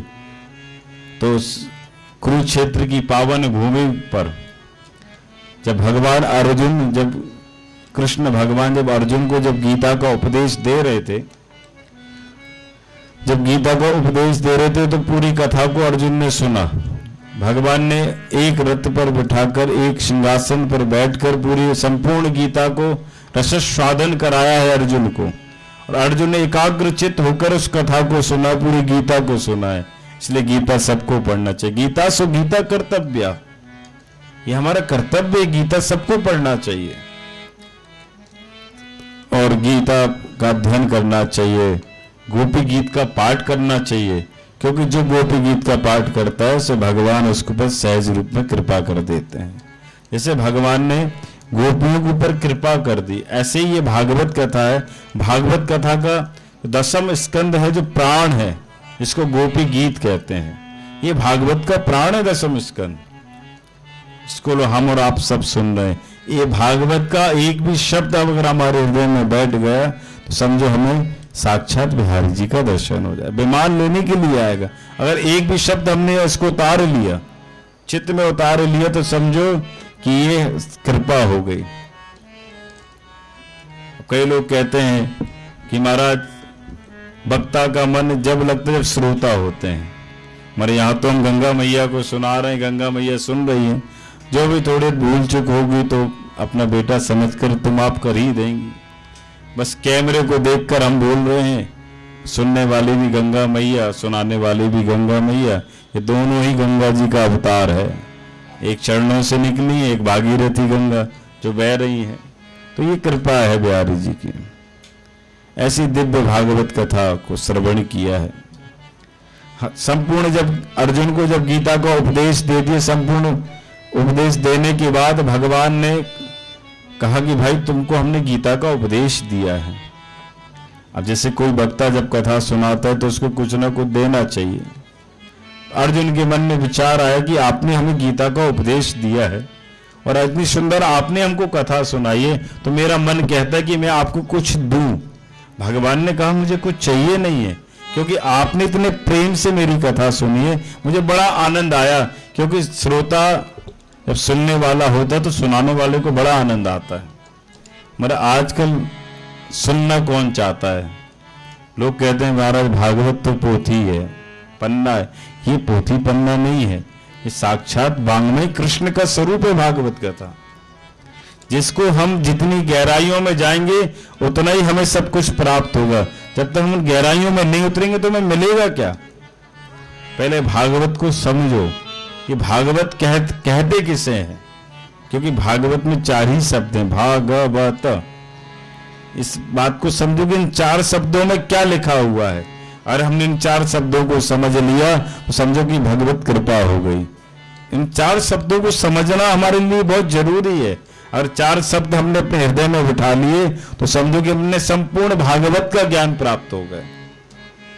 A: तो कुरुक्षेत्र की पावन भूमि पर जब भगवान अर्जुन, जब कृष्ण भगवान जब अर्जुन को जब गीता का उपदेश दे रहे थे, तो पूरी कथा को अर्जुन ने सुना। भगवान ने एक रथ पर बिठाकर, एक सिंहासन पर बैठकर पूरी संपूर्ण गीता को रसस्वादन कराया है अर्जुन को, और अर्जुन ने एकाग्रचित्त होकर उस कथा को सुना, पूरी गीता को सुना है। इसलिए गीता सबको पढ़ना चाहिए। गीता सो गीता कर्तव्य, ये हमारा कर्तव्य है, गीता सबको पढ़ना चाहिए। और गीता का अध्ययन करना चाहिए, गोपी गीत का पाठ करना चाहिए, क्योंकि जो गोपी गीत का पाठ करता है उसे भगवान उसके ऊपर सहज रूप में कृपा कर देते हैं। जैसे भगवान ने गोपियों के ऊपर कृपा कर दी, ऐसे ही ये भागवत कथा है। भागवत कथा का 10वां स्कंद है जो प्राण है, इसको गोपी गीत कहते हैं। ये भागवत का प्राण है 10वां स्कंद, इसको हम और आप सब सुन रहे हैं। ये भागवत का एक भी शब्द अगर हमारे हृदय में बैठ गया तो समझो हमें साक्षात बिहारी जी का दर्शन हो जाए। विमान लेने के लिए आएगा, अगर एक भी शब्द हमने इसको उतार लिया, चित्त में उतार लिया, तो समझो कि ये कृपा हो गई। कई लोग कहते हैं कि महाराज वक्ता का मन जब लगता है जब श्रोता होते हैं। हमारे यहाँ तो हम गंगा मैया को सुना रहे हैं, गंगा मैया सुन रही हैं। जो भी थोड़े भूल चूक होगी तो अपना बेटा समझकर तुम आप कर ही देंगी। बस कैमरे को देखकर हम बोल रहे हैं, सुनने वाली भी गंगा मैया, सुनाने वाली भी गंगा मैया, ये दोनों ही गंगा जी का अवतार है। एक चरणों से निकली, एक भागीरथी गंगा जो बह रही है। तो ये कृपा है बिहारी जी की। ऐसी दिव्य भागवत कथा को श्रवण किया है। संपूर्ण जब अर्जुन को जब गीता का उपदेश दे दिया, संपूर्ण उपदेश देने के बाद भगवान ने कहा कि भाई तुमको हमने गीता का उपदेश दिया है। अब जैसे कोई वक्ता जब कथा सुनाता है तो उसको कुछ ना कुछ देना चाहिए। अर्जुन के मन में विचार आया कि आपने हमें गीता का उपदेश दिया है और इतनी सुंदर आपने हमको कथा सुनाई है, तो मेरा मन कहता है कि मैं आपको कुछ दूं। भगवान ने कहा मुझे कुछ चाहिए नहीं है, क्योंकि आपने इतने प्रेम से मेरी कथा सुनी है। मुझे बड़ा आनंद आया, क्योंकि श्रोता जब सुनने वाला होता है तो सुनाने वाले को बड़ा आनंद आता है। मगर आजकल सुनना कौन चाहता है? लोग कहते हैं महाराज भागवत तो पोथी है, पन्ना है। ये पोथी पन्ना नहीं है, ये साक्षात वांग्मय कृष्ण का स्वरूप है भागवत कथा। जिसको हम जितनी गहराइयों में जाएंगे उतना ही हमें सब कुछ प्राप्त होगा। जब तक हम गहराइयों में नहीं उतरेंगे तो हमें मिलेगा क्या? पहले भागवत को समझो कि भागवत कहते किसे हैं, क्योंकि भागवत में 4 ही शब्द हैं, भागवत। इस बात को समझो कि इन 4 शब्दों में क्या लिखा हुआ है। और हमने इन 4 शब्दों को समझ लिया तो समझो कि भगवत कृपा हो गई। इन 4 शब्दों को समझना हमारे लिए बहुत जरूरी है। और 4 शब्द हमने अपने हृदय में बिठा लिए तो समझो कि हमने संपूर्ण भागवत का ज्ञान प्राप्त हो गए।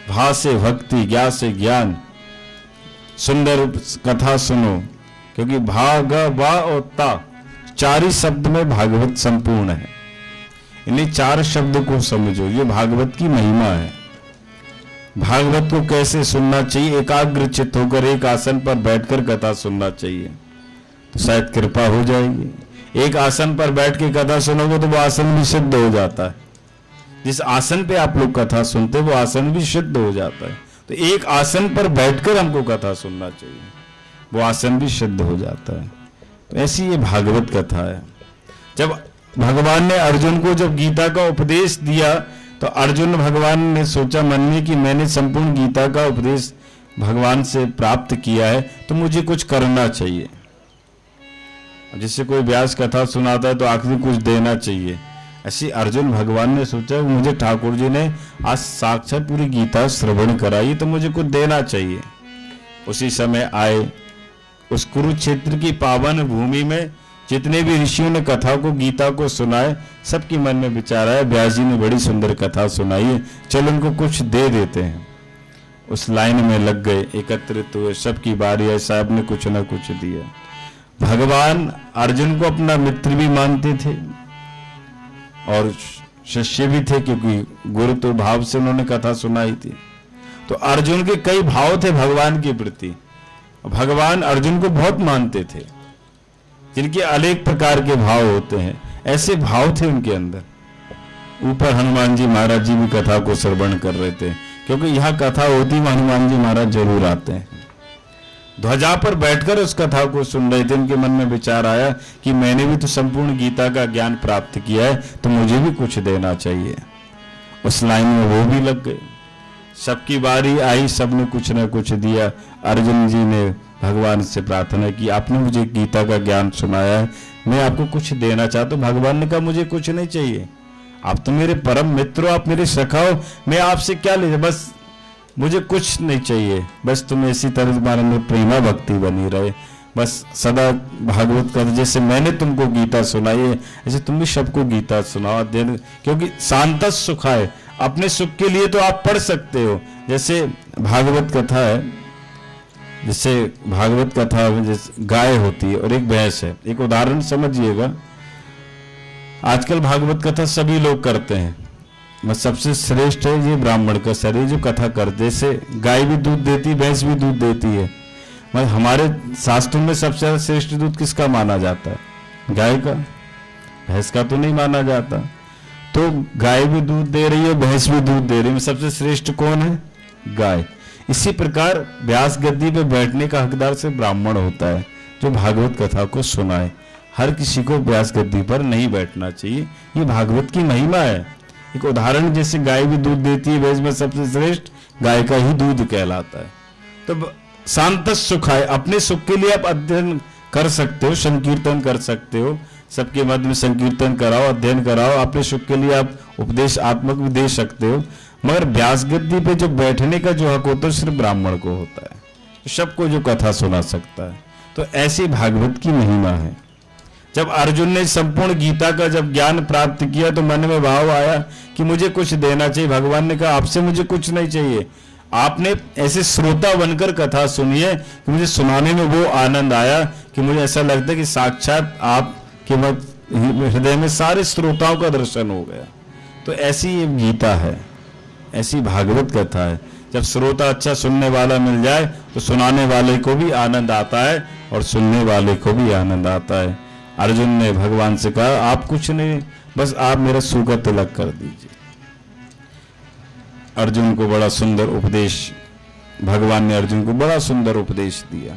A: भा से भक्ति, ज्ञा से ज्ञान। सुंदर कथा सुनो, क्योंकि भाग वा और ता 4 ही शब्द में भागवत संपूर्ण है। इन्हीं 4 शब्द को समझो, ये भागवत की महिमा है। भागवत को कैसे सुनना चाहिए? एकाग्र चित्त होकर एक आसन पर बैठकर कथा सुनना चाहिए, तो शायद कृपा हो जाएगी। एक आसन पर बैठ के कथा सुनोगे तो वो आसन भी सिद्ध हो जाता है। जिस आसन पे आप लोग कथा सुनते वो आसन भी सिद्ध हो जाता है। तो एक आसन पर बैठकर हमको कथा सुनना चाहिए, वो आसन भी सिद्ध हो जाता है। तो ऐसी ये भागवत कथा है। जब भगवान ने अर्जुन को जब गीता का उपदेश दिया तो अर्जुन भगवान ने सोचा मन में कि मैंने संपूर्ण गीता का उपदेश भगवान से प्राप्त किया है, तो मुझे कुछ करना चाहिए। जिससे कोई व्यास कथा सुनाता है तो आखिरी कुछ देना चाहिए। ऐसी अर्जुन भगवान ने सोचा मुझे ठाकुर जी ने आज साक्षात पूरी गीता श्रवण कराई, तो मुझे कुछ देना चाहिए। उसी समय आए उस कुरुक्षेत्र की पावन भूमि में जितने भी ऋषियों ने कथा को गीता को सुनाए, सबके मन में विचार आया व्यास जी ने बड़ी सुंदर कथा सुनाई है, चलो उनको कुछ दे देते हैं। उस लाइन में लग गए, एकत्रित हुए, सबकी बारी है, साहब ने कुछ ना कुछ दिया। भगवान अर्जुन को अपना मित्र भी मानते थे और शिष्य भी थे, क्योंकि गुरु तो भाव से उन्होंने कथा सुनाई थी। तो अर्जुन के कई भाव थे भगवान के प्रति। भगवान अर्जुन को बहुत मानते थे, जिनके अनेक प्रकार के भाव होते हैं, ऐसे भाव थे उनके अंदर। ऊपर हनुमान जी महाराज जी भी कथा को श्रवण कर रहे थे, क्योंकि यहाँ कथा होती में हनुमान जी महाराज जरूर आते हैं। ध्वजा पर बैठकर उस कथा को सुन रहे थे। उनके मन में विचार आया कि मैंने भी तो संपूर्ण गीता का ज्ञान प्राप्त किया है, तो मुझे भी कुछ देना चाहिए। उस लाइन में वो भी लग गए। सबकी बारी आई, सबने कुछ न कुछ दिया। अर्जुन जी ने भगवान से प्रार्थना की, आपने मुझे गीता का ज्ञान सुनाया है, मैं आपको कुछ देना चाहता हूं। भगवान ने कहा मुझे कुछ नहीं चाहिए, आप तो मेरे परम मित्र हो, आप मेरे सखा हो, मैं आपसे क्या ले, बस मुझे कुछ नहीं चाहिए, बस तुम इसी तरह तुम्हारे में प्रेमा भक्ति बनी रहे, बस सदा भागवत का, जैसे मैंने तुमको गीता सुनाई है ऐसे तुम भी सबको गीता सुनाओ अध्ययन, क्योंकि शांतस सुखाए, अपने सुख के लिए तो आप पढ़ सकते हो। जैसे भागवत कथा है, जैसे भागवत कथा में जैसे गाय होती है और एक भैंस है, एक उदाहरण समझिएगा। आजकल भागवत कथा सभी लोग करते हैं, बस सबसे श्रेष्ठ है ये ब्राह्मण का शरीर जो कथा करते, जैसे गाय भी दूध देती है, भैंस भी दूध देती है, मतलब हमारे शास्त्रों में सबसे ज्यादा श्रेष्ठ दूध किसका माना जाता है? गाय का, भैंस का तो नहीं माना जाता। तो गाय भी दूध दे रही है, भैंस भी दूध दे रही है, सबसे श्रेष्ठ कौन है? गाय। इसी प्रकार व्यास गद्दी पे बैठने का हकदार से ब्राह्मण होता है जो भागवत कथा को सुनाए। हर किसी को व्यास गद्दी पर नहीं बैठना चाहिए, ये भागवत की महिमा है। एक उदाहरण, जैसे गाय भी दूध देती है, भैंस में सबसे श्रेष्ठ गाय का ही दूध कहलाता है। तो शांतस सुखाए, अपने सुख के लिए आप अध्ययन कर सकते हो, संकीर्तन कर सकते हो, सबके मध्य में संकीर्तन कराओ, अध्ययन कराओ, अपने सुख के लिए आप उपदेश आत्मक भी दे सकते हो, मगर व्यास गद्दी पे जो बैठने का जो हक होता है सिर्फ ब्राह्मण को होता है, सबको जो कथा सुना सकता है। तो ऐसी भागवत की महिमा है। जब अर्जुन ने संपूर्ण गीता का जब ज्ञान प्राप्त किया तो मन में भाव आया कि मुझे कुछ देना चाहिए। भगवान ने कहा आपसे मुझे कुछ नहीं चाहिए, आपने ऐसे श्रोता बनकर कथा सुनी है कि मुझे सुनाने में वो आनंद आया कि मुझे ऐसा लगता है कि साक्षात आपके हृदय में सारे श्रोताओं का दर्शन हो गया। तो ऐसी ये गीता है, ऐसी भागवत कथा है। जब श्रोता अच्छा सुनने वाला मिल जाए तो सुनाने वाले को भी आनंद आता है और सुनने वाले को भी आनंद आता है। अर्जुन ने भगवान से कहा आप कुछ नहीं, बस आप मेरा सूखा तिलक कर दीजिए। अर्जुन को बड़ा सुंदर उपदेश, भगवान ने अर्जुन को बड़ा सुंदर उपदेश दिया।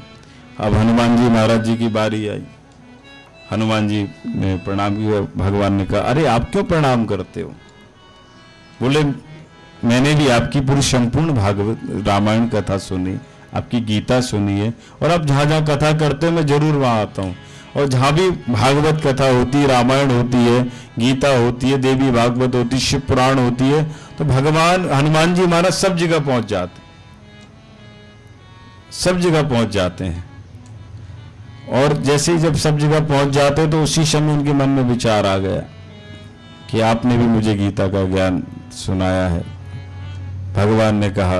A: अब हनुमान जी महाराज जी की बारी आई। हनुमान जी ने प्रणाम किया। भगवान ने कहा अरे आप क्यों प्रणाम करते हो? बोले मैंने भी आपकी पूरी संपूर्ण भागवत रामायण कथा सुनी, आपकी गीता सुनी है, और आप जहां जहां कथा करते हो मैं जरूर वहां आता हूं। और जहां भी भागवत कथा होती है, रामायण होती है, गीता होती है, देवी भागवत होती है, शिव पुराण होती है, तो भगवान हनुमान जी महाराज सब जगह पहुंच जाते, सब जगह पहुंच जाते हैं। और जैसे ही जब सब जगह पहुंच जाते तो उसी समय उनके मन में विचार आ गया कि आपने भी मुझे गीता का ज्ञान सुनाया है। भगवान ने कहा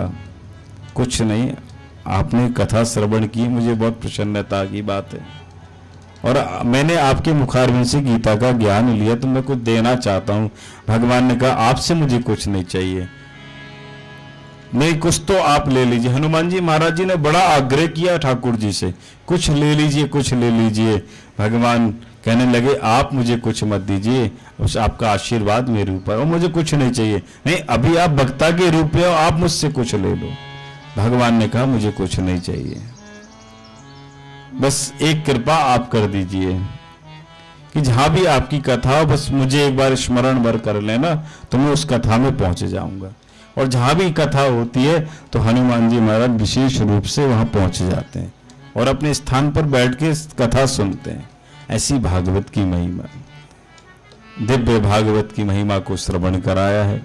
A: कुछ नहीं, आपने कथा श्रवण की, मुझे बहुत प्रसन्नता की बात है, और मैंने आपके मुखारविंद से गीता का ज्ञान लिया तो मैं कुछ देना चाहता हूं। भगवान ने कहा आपसे मुझे कुछ नहीं चाहिए, नहीं कुछ तो आप ले लीजिए। हनुमान जी महाराज जी ने बड़ा आग्रह किया ठाकुर जी से, कुछ ले लीजिए, कुछ ले लीजिए। भगवान कहने लगे आप मुझे कुछ मत दीजिए, उस आपका आशीर्वाद मेरे ऊपर, और मुझे कुछ नहीं चाहिए। नहीं, अभी आप वक्ता के रूप में हो, आप मुझसे कुछ ले लो। भगवान ने कहा मुझे कुछ नहीं चाहिए, बस एक कृपा आप कर दीजिए कि जहां भी आपकी कथा हो बस मुझे एक बार स्मरण भर कर लेना तो मैं उस कथा में पहुंच जाऊंगा। और जहां भी कथा होती है तो हनुमान जी महाराज विशेष रूप से वहां पहुंच जाते हैं और अपने स्थान पर बैठ के कथा सुनते हैं। ऐसी भागवत की महिमा, दिव्य भागवत की महिमा को श्रवण कराया है।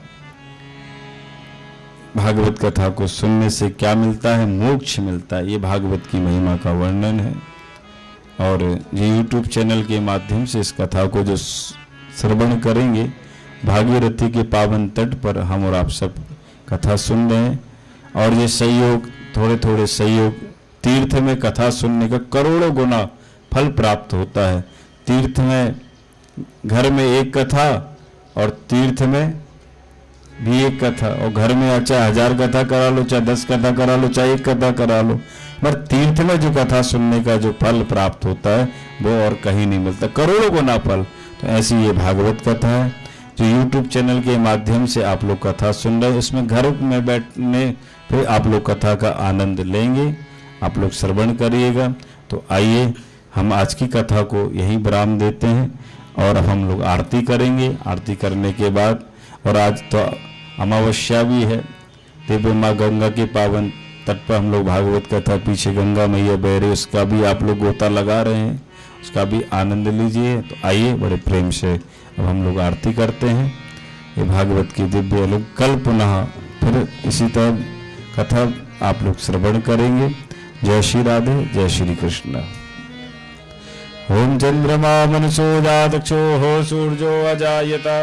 A: भागवत कथा को सुनने से क्या मिलता है? मोक्ष मिलता है। ये भागवत की महिमा का वर्णन है। और ये YouTube चैनल के माध्यम से इस कथा को जो श्रवण करेंगे, भागीरथी के पावन तट पर हम और आप सब कथा सुन रहे हैं। और ये सहयोग, थोड़े थोड़े सहयोग, तीर्थ में कथा सुनने का करोड़ों गुना फल प्राप्त होता है। तीर्थ में घर में एक कथा और तीर्थ में भी एक कथा, और घर में चाहे 1000 कथा करा लो, चाहे 10 कथा करा लो, चाहे 1 कथा करा लो, पर तीर्थ में जो कथा सुनने का जो फल प्राप्त होता है वो और कहीं नहीं मिलता, करोड़ों गुना फल। तो ऐसी ये भागवत कथा है जो YouTube चैनल के माध्यम से आप लोग कथा सुन रहे हैं। इसमें घर में बैठने पे आप लोग कथा का आनंद लेंगे, आप लोग श्रवण करिएगा। तो आइए हम आज की कथा को यही विराम देते हैं और हम लोग आरती करेंगे। आरती करने के बाद, और आज तो अमावस्या भी है, दिव्य माँ गंगा के पावन तट पर हम लोग भागवत कथा, पीछे गंगा मैया बह रही, उसका भी आप लोग गोता लगा रहे हैं, उसका भी आनंद लीजिए। तो आइए बड़े प्रेम से अब हम लोग आरती करते हैं। ये भागवत की दिव्य अलग कल पुनः फिर इसी तरह कथा आप लोग श्रवण करेंगे। जय श्री राधे, जय श्री कृष्ण। ओम चंद्रमा मनसो जातक्षो हो सूर्यो अजायता